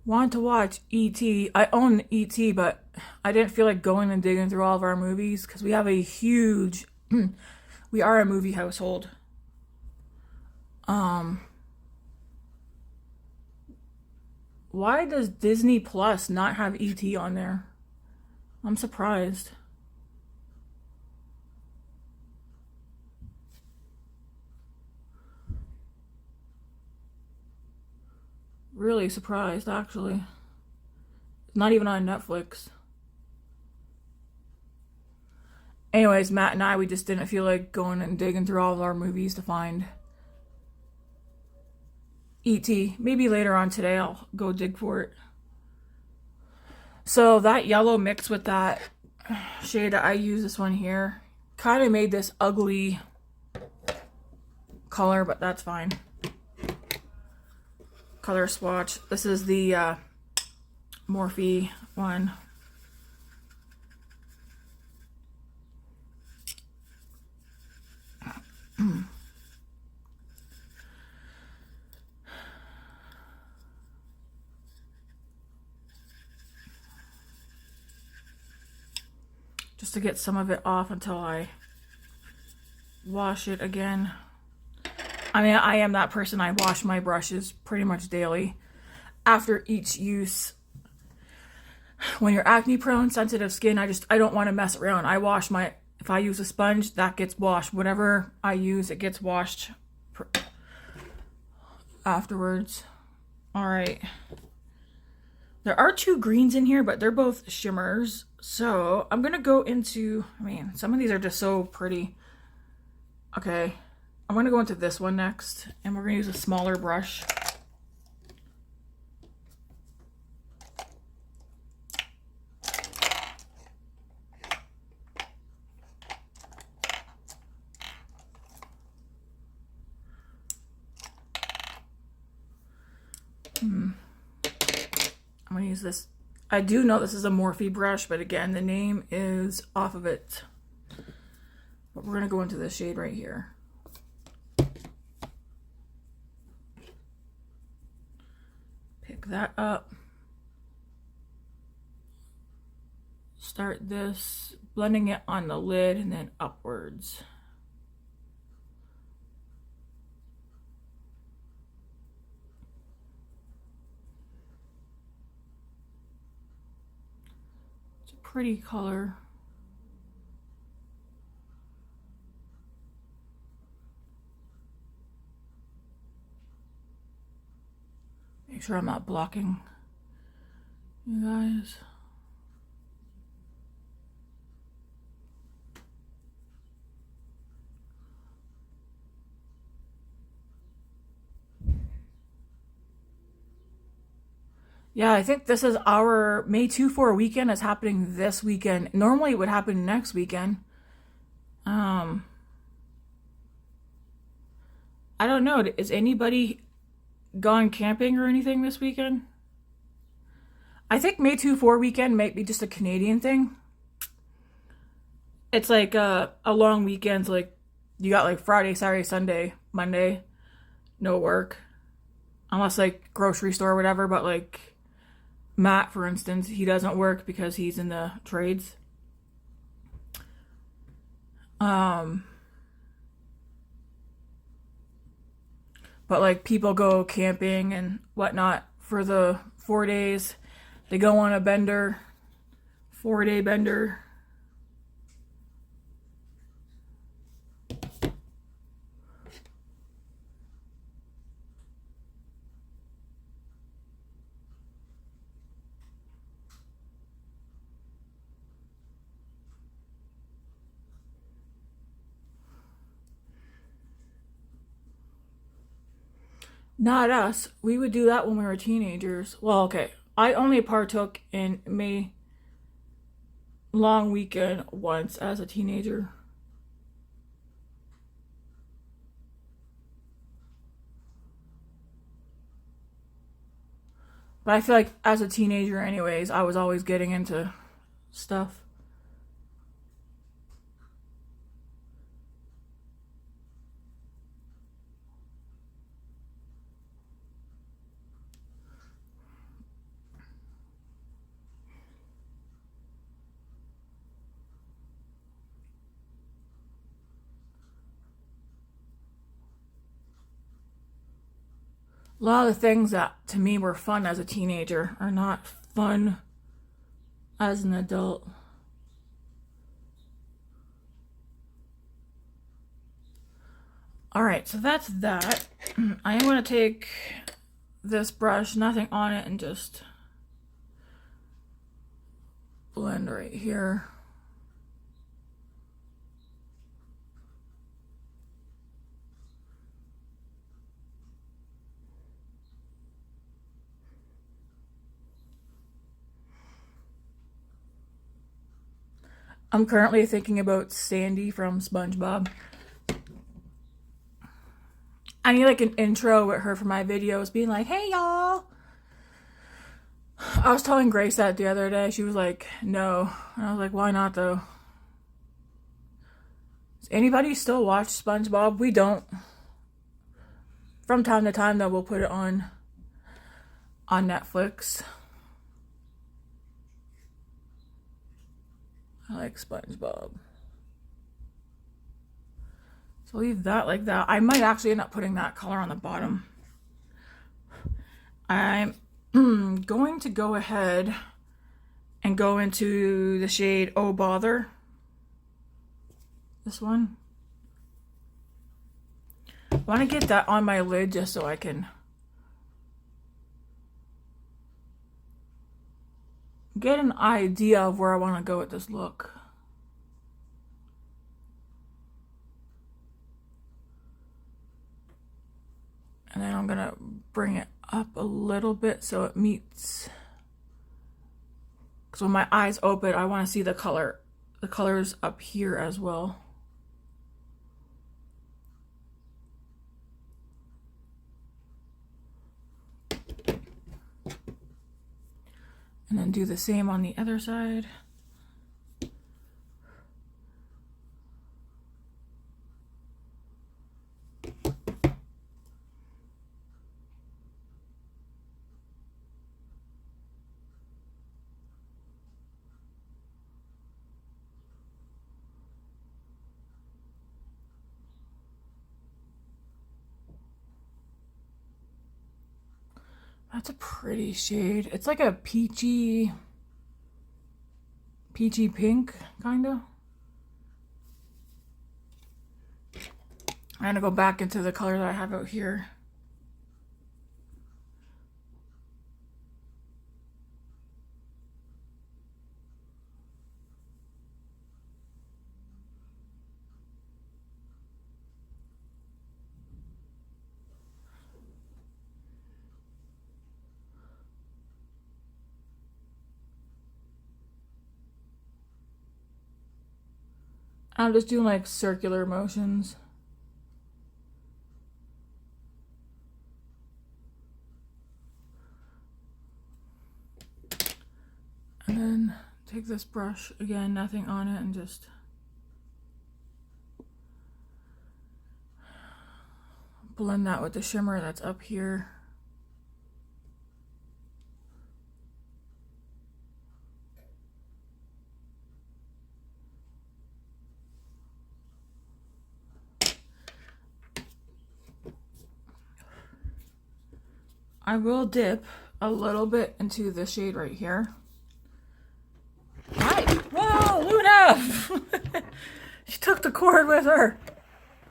Wanted to watch E.T. I own E.T., but I didn't feel like going and digging through all of our movies because we have a huge, we are a movie household. Why does Disney Plus not have E.T. on there? I'm surprised. Really surprised, actually. It's not even on Netflix. Anyways, Matt and I, we just didn't feel like going and digging through all of our movies to find E.T. Maybe later on today I'll go dig for it. So that yellow mixed with that shade that I use, this one here, kind of made this ugly color, but that's fine. Color swatch. This is the Morphe one. Just to get some of it off until I wash it again. I mean, I am that person. I wash my brushes pretty much daily after each use. When you're acne prone, sensitive skin, I don't want to mess around. I wash my, if I use a sponge, that gets washed. Whatever I use, it gets washed afterwards. All right. There are two greens in here, but they're both shimmers. So I'm going to go into, I mean, some of these are just so pretty. Okay. I'm going to go into this one next, and we're going to use a smaller brush. I'm going to use this. I do know this is a Morphe brush, but again, the name is off of it. But we're going to go into this shade right here. Pick that up. Start this, blending it on the lid and then upwards. It's a pretty color. Make sure I'm not blocking you guys. Yeah, I think this is our May 2-4 weekend is happening this weekend. Normally it would happen next weekend. I don't know. Is anybody gone camping or anything this weekend? I think May 2-4 weekend might be just a Canadian thing. It's like a long weekend. Like you got like Friday, Saturday, Sunday, Monday, no work. Unless like grocery store or whatever, but like Matt, for instance, he doesn't work because he's in the trades. But like people go camping and whatnot for the 4 days. They go on a bender, 4-day bender. Not us. We would do that when we were teenagers. Well, okay. I only partook in May long weekend once as a teenager. But I feel like as a teenager anyways, I was always getting into stuff. A lot of the things that to me were fun as a teenager are not fun as an adult. Alright, so that's that. I am going to take this brush, nothing on it, and just blend right here. I'm currently thinking about Sandy from SpongeBob. I need like an intro with her for my videos being like, hey y'all. I was telling Grace that the other day. She was like, no. And I was like, why not though? Does anybody still watch SpongeBob? We don't. From time to time though, we'll put it on Netflix. I like SpongeBob. So leave that like that. I might actually end up putting that color on the bottom. I'm going to go ahead and go into the shade Oh Bother. This one. I want to get that on my lid just so I can get an idea of where I want to go with this look. And then I'm gonna bring it up a little bit so it meets, because when my eyes open I want to see the colors up here as well. And then do the same on the other side. That's a pretty shade. It's like a peachy pink, kind of. I'm gonna go back into the color that I have out here. I'm just doing like circular motions. And then take this brush, again, nothing on it, and just blend that with the shimmer that's up here. I will dip a little bit into this shade right here. Hi. Whoa, Luna! She took the cord with her.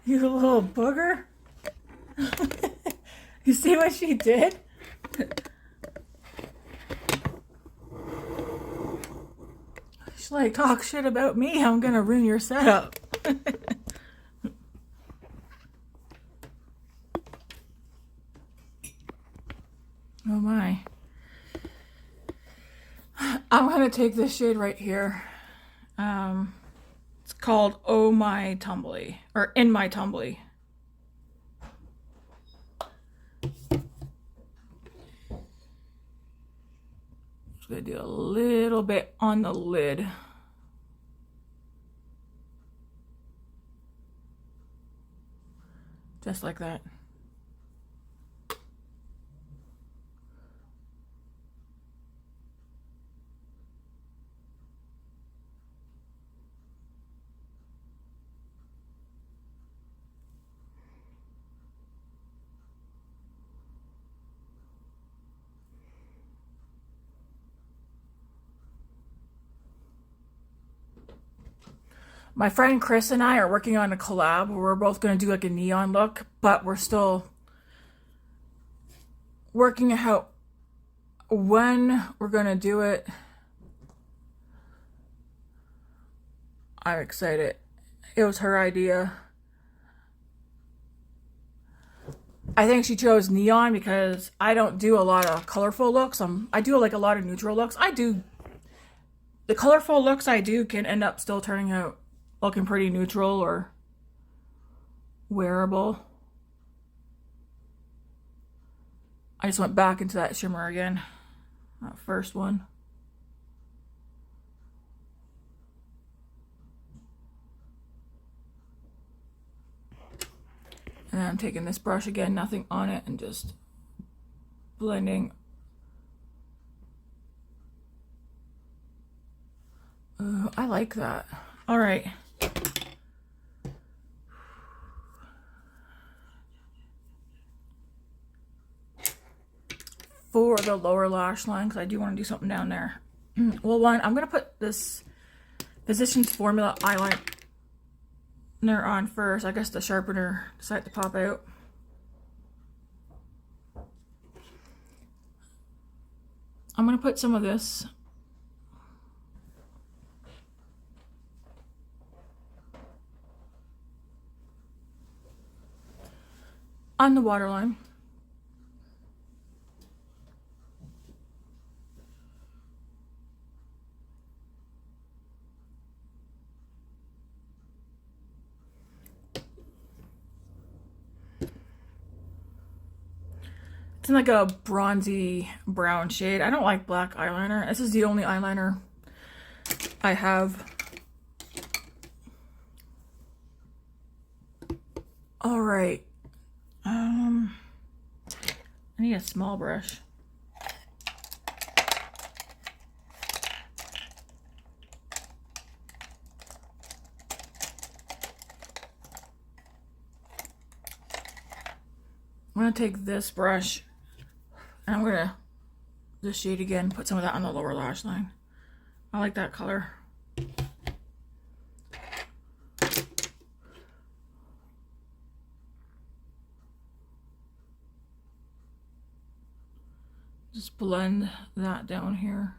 You little booger. You see what she did? She's like, talk shit about me, I'm gonna ruin your setup. Oh my. I'm gonna take this shade right here. It's called Oh My Tumbly, or In My Tumbly. Just gonna do a little bit on the lid. Just like that. My friend Chris and I are working on a collab where we're both going to do like a neon look, but we're still working out when we're going to do it. I'm excited. It was her idea. I think she chose neon because I don't do a lot of colorful looks. I do like a lot of neutral looks. The colorful looks I do can end up still turning out looking pretty neutral or wearable. I just went back into that shimmer again. That first one. And then I'm taking this brush again, nothing on it, and just blending. I like that. All right. For the lower lash line, because I do want to do something down there. Well, I'm going to put this Physicians Formula eyeliner on first. I guess the sharpener decided to pop out. I'm going to put some of this on the waterline. It's in like a bronzy brown shade. I don't like black eyeliner. This is the only eyeliner I have. All right. I need a small brush. I'm gonna take this brush and I'm gonna this shade again, put some of that on the lower lash line. I like that color. Just blend that down here.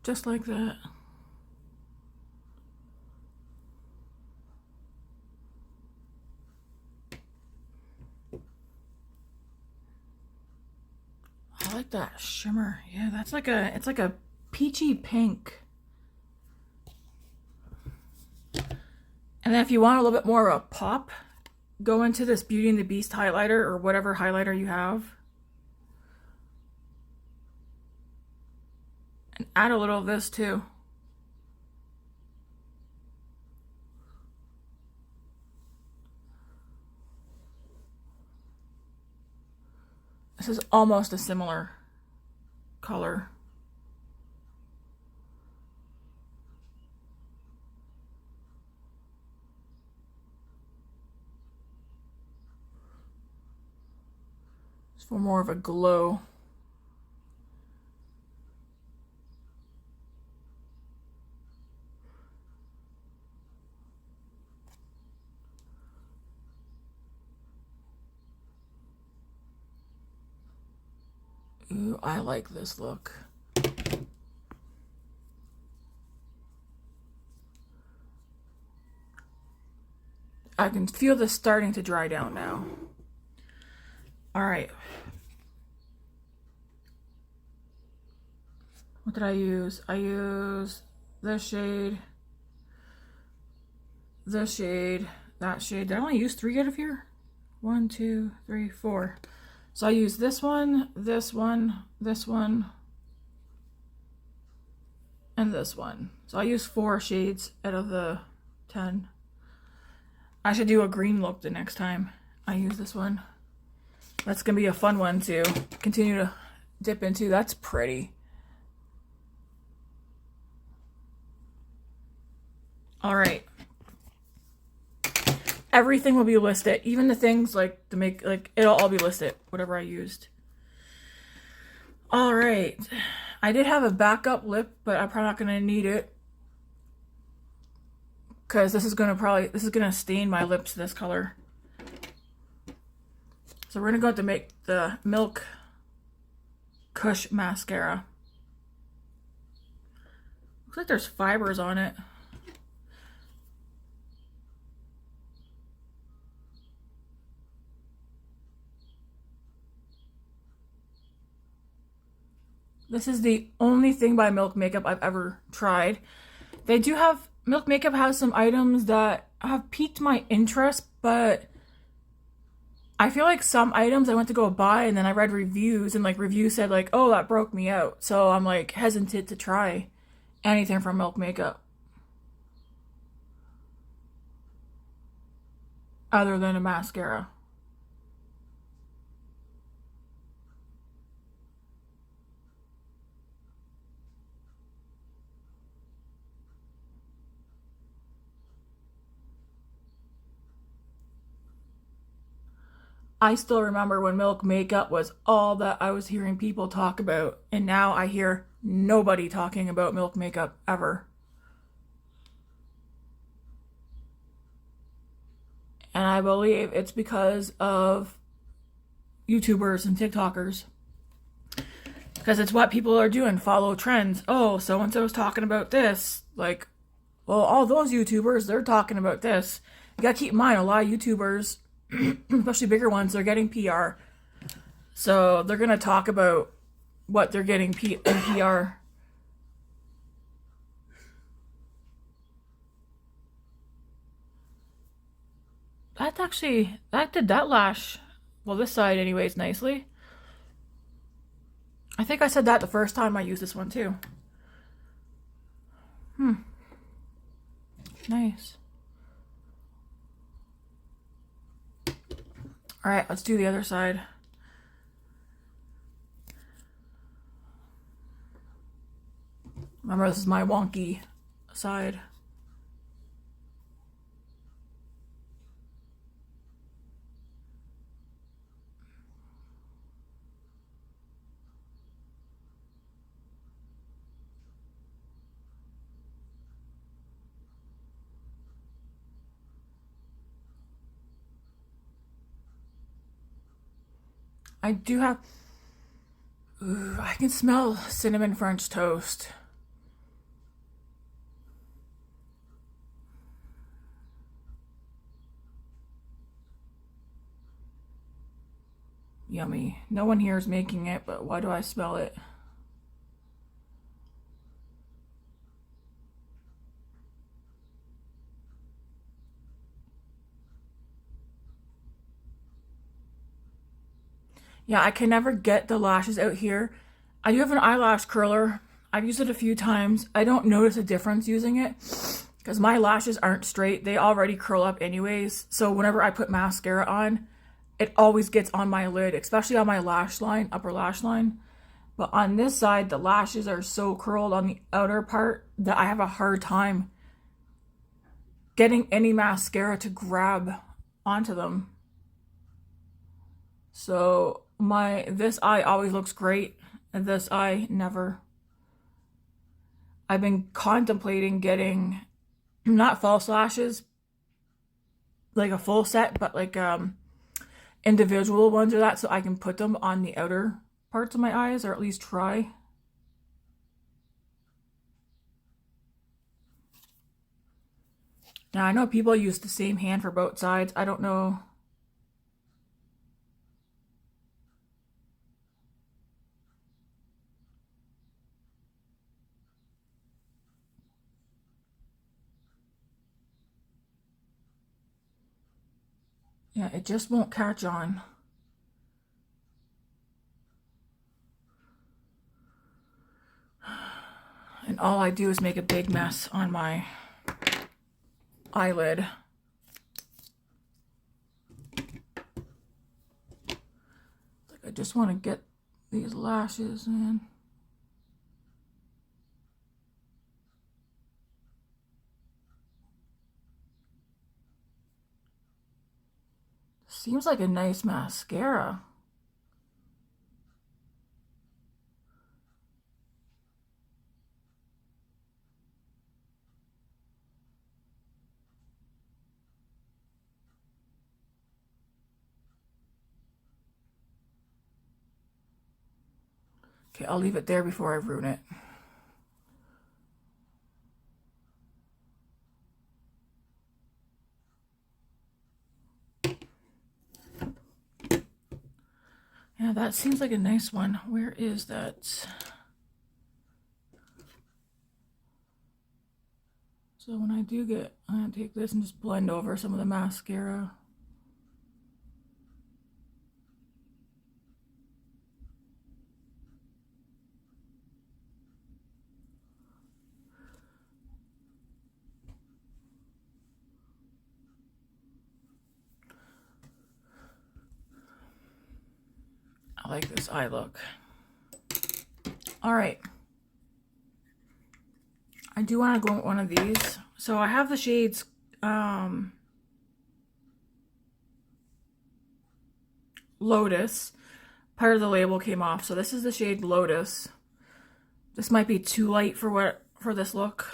Just like that. I like that shimmer. Yeah, that's like it's like a peachy pink. And then if you want a little bit more of a pop, go into this Beauty and the Beast highlighter or whatever highlighter you have. And add a little of this too. This is almost a similar color. It's for more of a glow. Ooh, I like this look. I can feel this starting to dry down now. All right. What did I use? I used this shade, that shade. Did I only use 3 out of here? 1, 2, 3, 4. So I used this one, this one, this one, and this one. So I used 4 shades out of the 10. I should do a green look the next time I use this one. That's gonna be a fun one to continue to dip into. That's pretty. All right. Everything will be listed, even the things like to make, like, it'll all be listed, whatever I used. All right. I did have a backup lip, but I'm probably not gonna need it because this is gonna stain my lips this color. So we're gonna go to make the Milk Kush mascara. Looks like there's fibers on it. This is the only thing by Milk Makeup I've ever tried. They do have, Milk Makeup has some items that have piqued my interest, but I feel like some items I went to go buy and then I read reviews and like reviews said like, oh, that broke me out. So I'm like hesitant to try anything from Milk Makeup other than a mascara. I still remember when Milk Makeup was all that I was hearing people talk about, and now I hear nobody talking about Milk Makeup ever. And I believe it's because of YouTubers and TikTokers. Because it's what people are doing, follow trends. Oh, so-and-so's talking about this. Like, well, all those YouTubers, they're talking about this. You gotta keep in mind, a lot of YouTubers, especially bigger ones, they're getting PR. So they're going to talk about what they're getting in PR. That's actually, that did that lash, well, this side anyways, nicely. I think I said that the first time I used this one too. Nice. All right, let's do the other side. Remember, this is my wonky side. I do have, ooh, I can smell cinnamon French toast. Yummy. No one here is making it, but why do I smell it? Yeah, I can never get the lashes out here. I do have an eyelash curler. I've used it a few times. I don't notice a difference using it because my lashes aren't straight. They already curl up anyways. So whenever I put mascara on, it always gets on my lid, especially on my lash line, upper lash line. But on this side, the lashes are so curled on the outer part that I have a hard time getting any mascara to grab onto them. So this eye always looks great, and this eye never. I've been contemplating getting not false lashes, like a full set, but like individual ones or that, so I can put them on the outer parts of my eyes, or at least try. Now I know people use the same hand for both sides. I don't know. Yeah, it just won't catch on. And all I do is make a big mess on my eyelid. Like I just want to get these lashes in. Seems like a nice mascara. Okay, I'll leave it there before I ruin it. Yeah, that seems like a nice one. Where is that? So when I do get, I'm going to take this and just blend over some of the mascara. I like this eye look. All right. I do want to go with one of these. So I have the shades Lotus. Part of the label came off. So this is the shade Lotus. This might be too light for this look.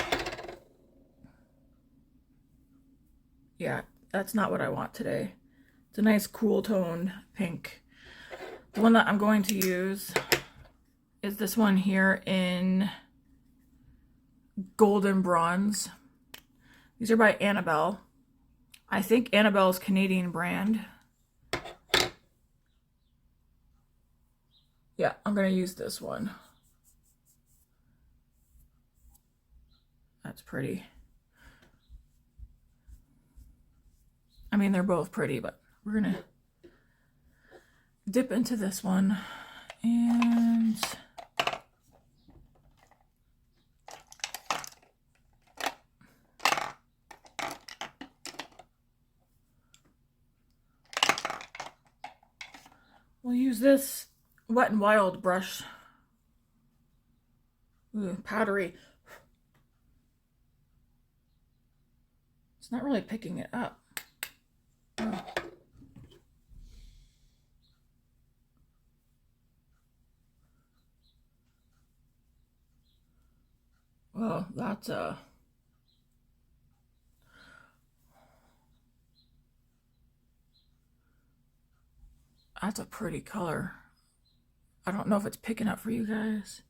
Yeah, that's not what I want today. It's a nice cool toned pink. The one that I'm going to use is this one here in Golden Bronze. These are by Annabelle. I think Annabelle's Canadian brand. Yeah, I'm going to use this one. That's pretty. I mean, they're both pretty, but we're going to dip into this one and we'll use this Wet n Wild brush. Ooh, powdery. It's not really picking it up. Oh. Well, that's a pretty color. I don't know if it's picking up for you guys.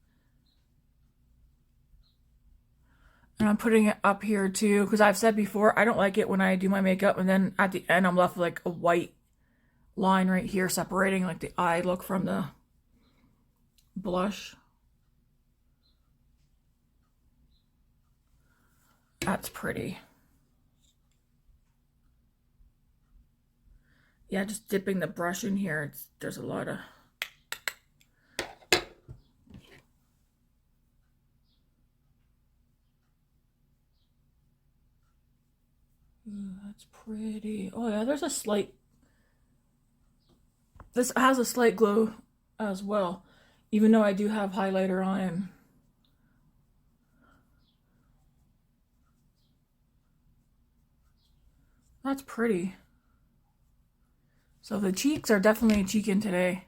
And I'm putting it up here too, because I've said before, I don't like it when I do my makeup and then at the end I'm left with like a white line right here separating like the eye look from the blush. That's pretty. Yeah, just dipping the brush in here, there's a lot of... Ooh, that's pretty. Oh yeah, there's a slight This has a slight glow as well, even though I do have highlighter on. That's pretty. So the cheeks are definitely cheeking today.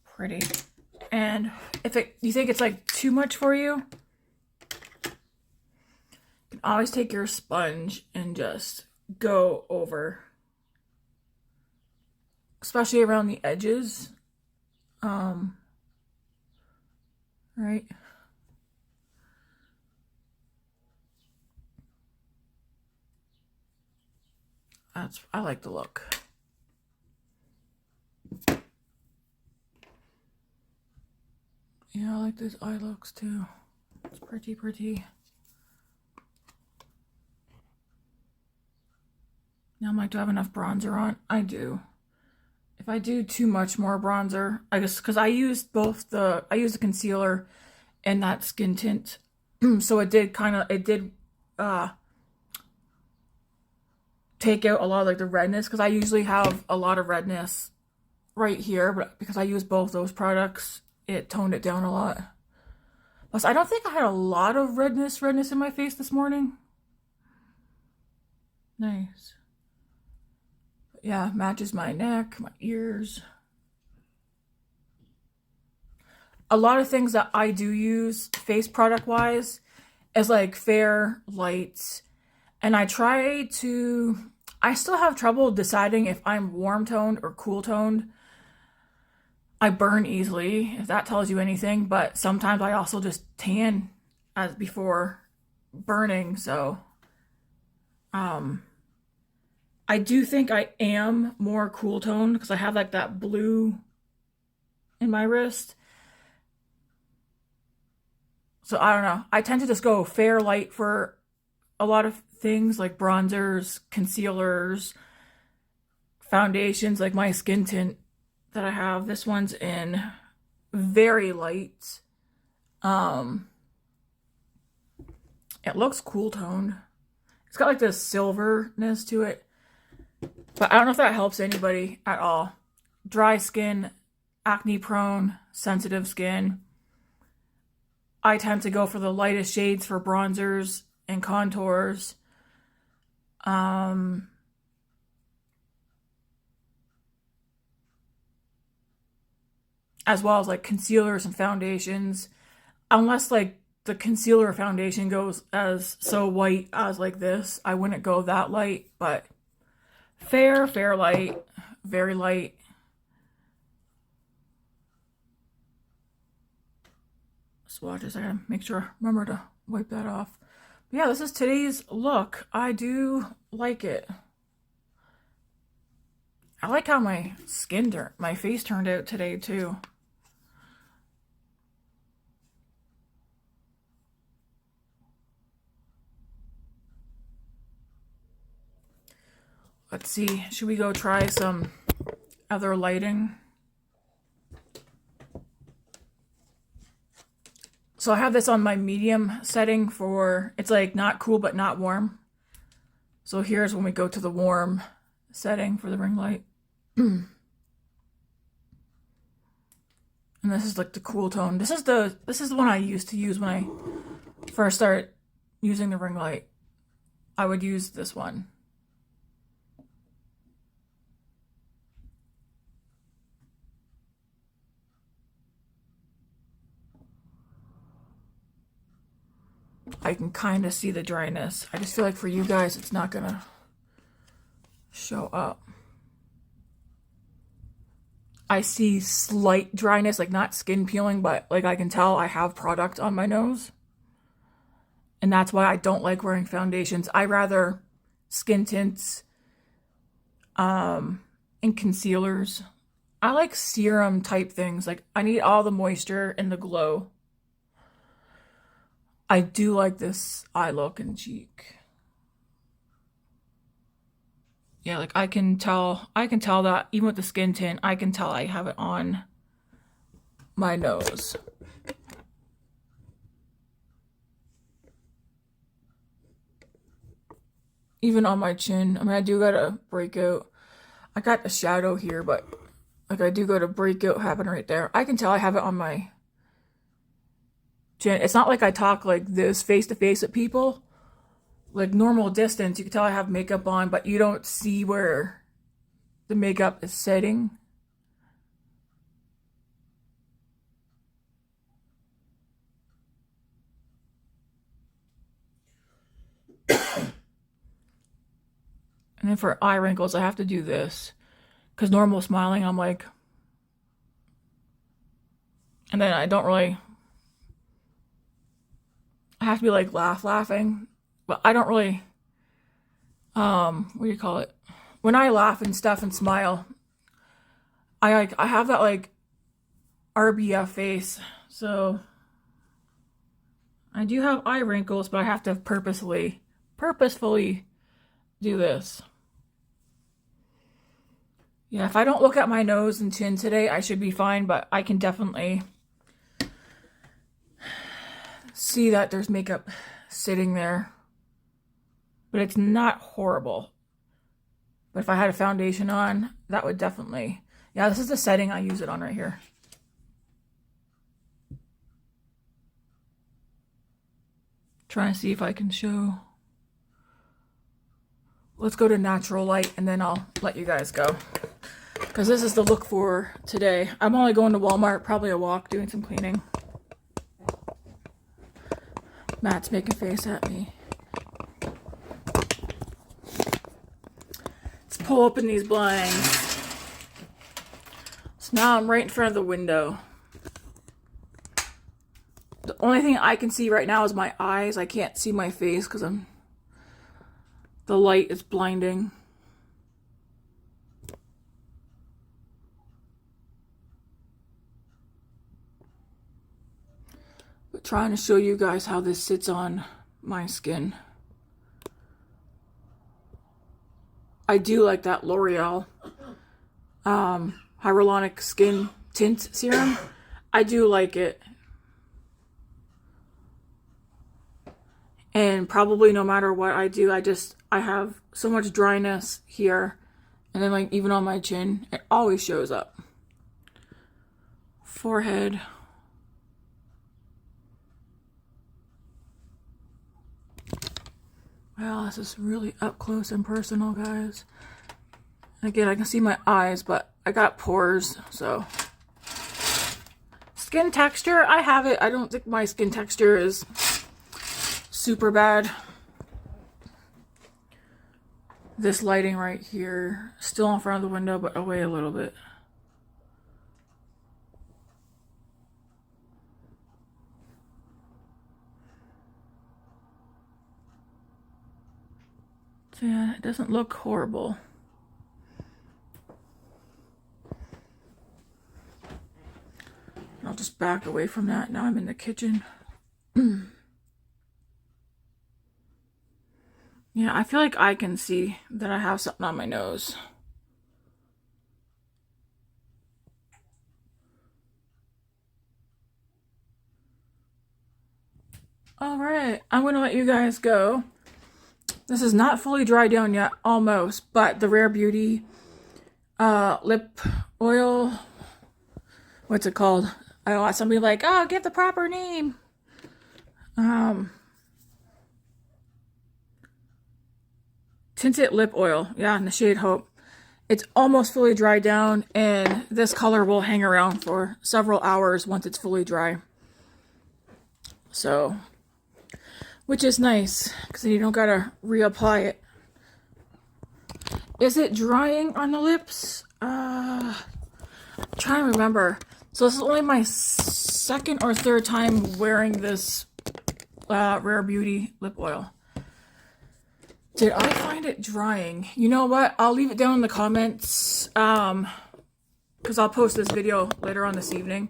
Pretty. And if you think it's like too much for you, you can always take your sponge and just go over, especially around the edges. Right. I like the look. Yeah, I like these eye looks too. It's pretty, pretty. Now I'm like, do I have enough bronzer on? I do. If I do too much more bronzer, I guess, because I used the concealer and that skin tint. So it did take out a lot of like the redness, because I usually have a lot of redness right here, but because I use both those products, it toned it down a lot. Plus, I don't think I had a lot of redness in my face this morning. Nice. Yeah, matches my neck, my ears. A lot of things that I do use face product wise is like fair, light, and I still have trouble deciding if I'm warm toned or cool toned. I burn easily, if that tells you anything, but sometimes I also just tan as before burning, so I do think I am more cool toned because I have like that blue in my wrist. So I don't know. I tend to just go fair light for a lot of things like bronzers, concealers, foundations, like my skin tint that I have. This one's in very light. It looks cool toned. It's got like this silverness to it. But I don't know if that helps anybody at all. Dry skin, acne prone, sensitive skin. I tend to go for the lightest shades for bronzers and contours. As well as like concealers and foundations. Unless like the concealer foundation goes as so white as like this, I wouldn't go that light, but fair light, very light. Swatches, I gotta make sure, remember to wipe that off. But yeah, this is today's look. I do like it. I like how my face turned out today too. Let's see, should we go try some other lighting? So I have this on my medium setting for, it's like not cool but not warm. So here's when we go to the warm setting for the ring light. And this is like the cool tone. This is the one I used to use when I first started using the ring light. I would use this one. I can kind of see the dryness. I just feel like for you guys, it's not gonna show up. I see slight dryness, like not skin peeling, but like I can tell I have product on my nose. And that's why I don't like wearing foundations. I rather skin tints and concealers. I like serum type things. Like I need all the moisture and the glow. I do like this eye look and cheek. Yeah, like I can tell that even with the skin tint, I can tell I have it on my nose. even on my chin. I mean, I do got a breakout. I got a shadow here, but like I do got a breakout happen right there. I can tell I have it on my chin. It's not like I talk like this face to face with people. Like normal distance, you can tell I have makeup on, but you don't see where the makeup is setting. And then for eye wrinkles, I have to do this. Because normal smiling, I'm like... And then I don't really... I have to be like laughing. But I don't really... what do you call it? When I laugh and stuff and smile, I have that like RBF face. So I do have eye wrinkles, but I have to purposefully do this. Yeah, if I don't look at my nose and chin today, I should be fine, but I can definitely see that there's makeup sitting there. But it's not horrible. But if I had a foundation on, that would definitely... Yeah, this is the setting I use it on right here. Trying to see if I can show... Let's go to natural light and then I'll let you guys go. Because this is the look for today. I'm only going to Walmart, probably a walk, doing some cleaning. Matt's making a face at me. Let's pull open these blinds. So now I'm right in front of the window. The only thing I can see right now is my eyes. I can't see my face because the light is blinding. But trying to show you guys how this sits on my skin. I do like that Loreal Hyaluronic Skin Tint Serum. I do like it. And probably no matter what I do, I have so much dryness here. And then like even on my chin, it always shows up. Forehead. Wow, this is really up close and personal, guys. Again, I can see my eyes, but I got pores, so. Skin texture, I have it. I don't think my skin texture is super bad. This lighting right here, still in front of the window, but away a little bit. So yeah, it doesn't look horrible. I'll just back away from that. Now I'm in the kitchen. Yeah, I feel like I can see that I have something on my nose. Alright, I'm going to let you guys go. This is not fully dried down yet, almost, but the Rare Beauty lip oil, what's it called? I don't want somebody like, oh, give the proper name. Tinted lip oil, yeah, in the shade Hope. It's almost fully dried down, and this color will hang around for several hours once it's fully dry. So, which is nice, because then you don't gotta reapply it. Is it drying on the lips? I'm trying to remember. So this is only my second or third time wearing this Rare Beauty lip oil. Did I find it drying? You know what? I'll leave it down in the comments, because I'll post this video later on this evening.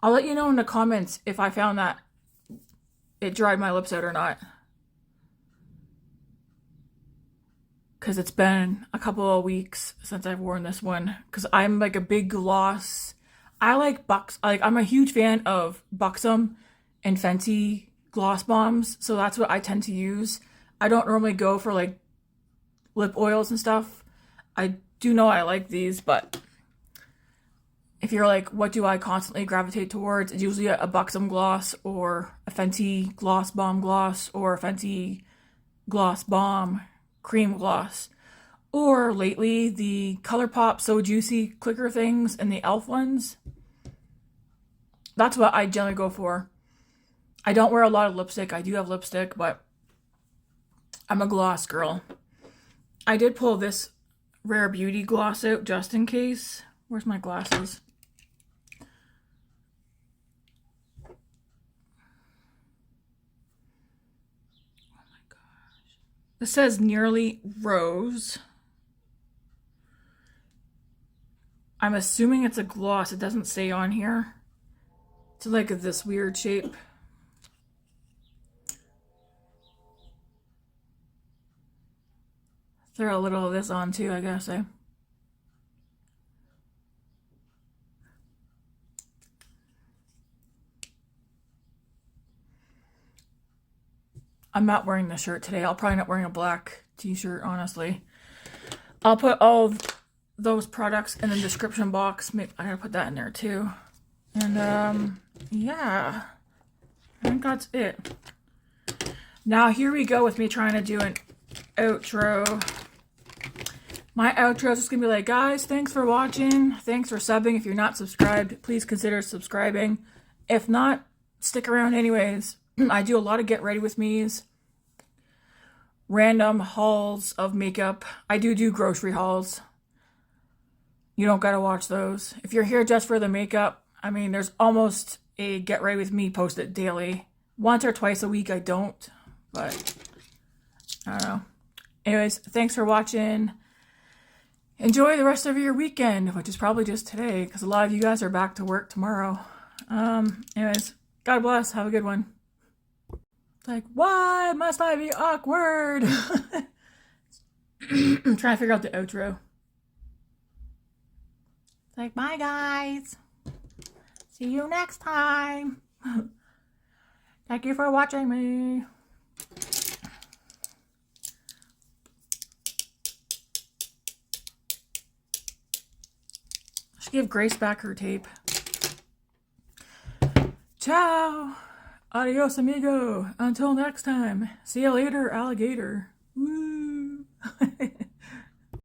I'll let you know in the comments if I found that it dried my lips out or not. Because it's been a couple of weeks since I've worn this one. Because I'm like a big gloss. I like I'm a huge fan of Buxom and Fenty gloss bombs. So that's what I tend to use. I don't normally go for like lip oils and stuff. I do know I like these, but if you're like, what do I constantly gravitate towards? It's usually a Buxom gloss or a Fenty Gloss Bomb gloss or a Fenty Gloss Bomb cream gloss. Or lately, the ColourPop So Juicy clicker things and the e.l.f. ones. That's what I generally go for. I don't wear a lot of lipstick. I do have lipstick, but I'm a gloss girl. I did pull this Rare Beauty gloss out just in case. Where's my glasses? Oh my gosh. This says Nearly Rose. I'm assuming it's a gloss. It doesn't say on here. It's like this weird shape. Throw a little of this on too, I guess. I'm not wearing this shirt today. I'll probably not wearing a black t-shirt, honestly. I'll put all those products in the description box. Maybe I gotta put that in there too. And yeah, I think that's it. Now here we go with me trying to do an outro. My outro is just gonna be like, guys, thanks for watching. Thanks for subbing. If you're not subscribed, please consider subscribing. If not, stick around anyways. I do a lot of get ready with me's, random hauls of makeup. I do grocery hauls. You don't gotta watch those. If you're here just for the makeup, I mean, there's almost a get ready with me posted daily. Once or twice a week I don't, but I don't know. Anyways, thanks for watching. Enjoy the rest of your weekend, which is probably just today, because a lot of you guys are back to work tomorrow. Anyways, God bless. Have a good one. Like, why must I be awkward? I'm trying to figure out the outro. It's like, bye guys. See you next time. Thank you for watching me. I should give Grace back her tape. Ciao. Adios, amigo. Until next time. See you later, alligator. Woo.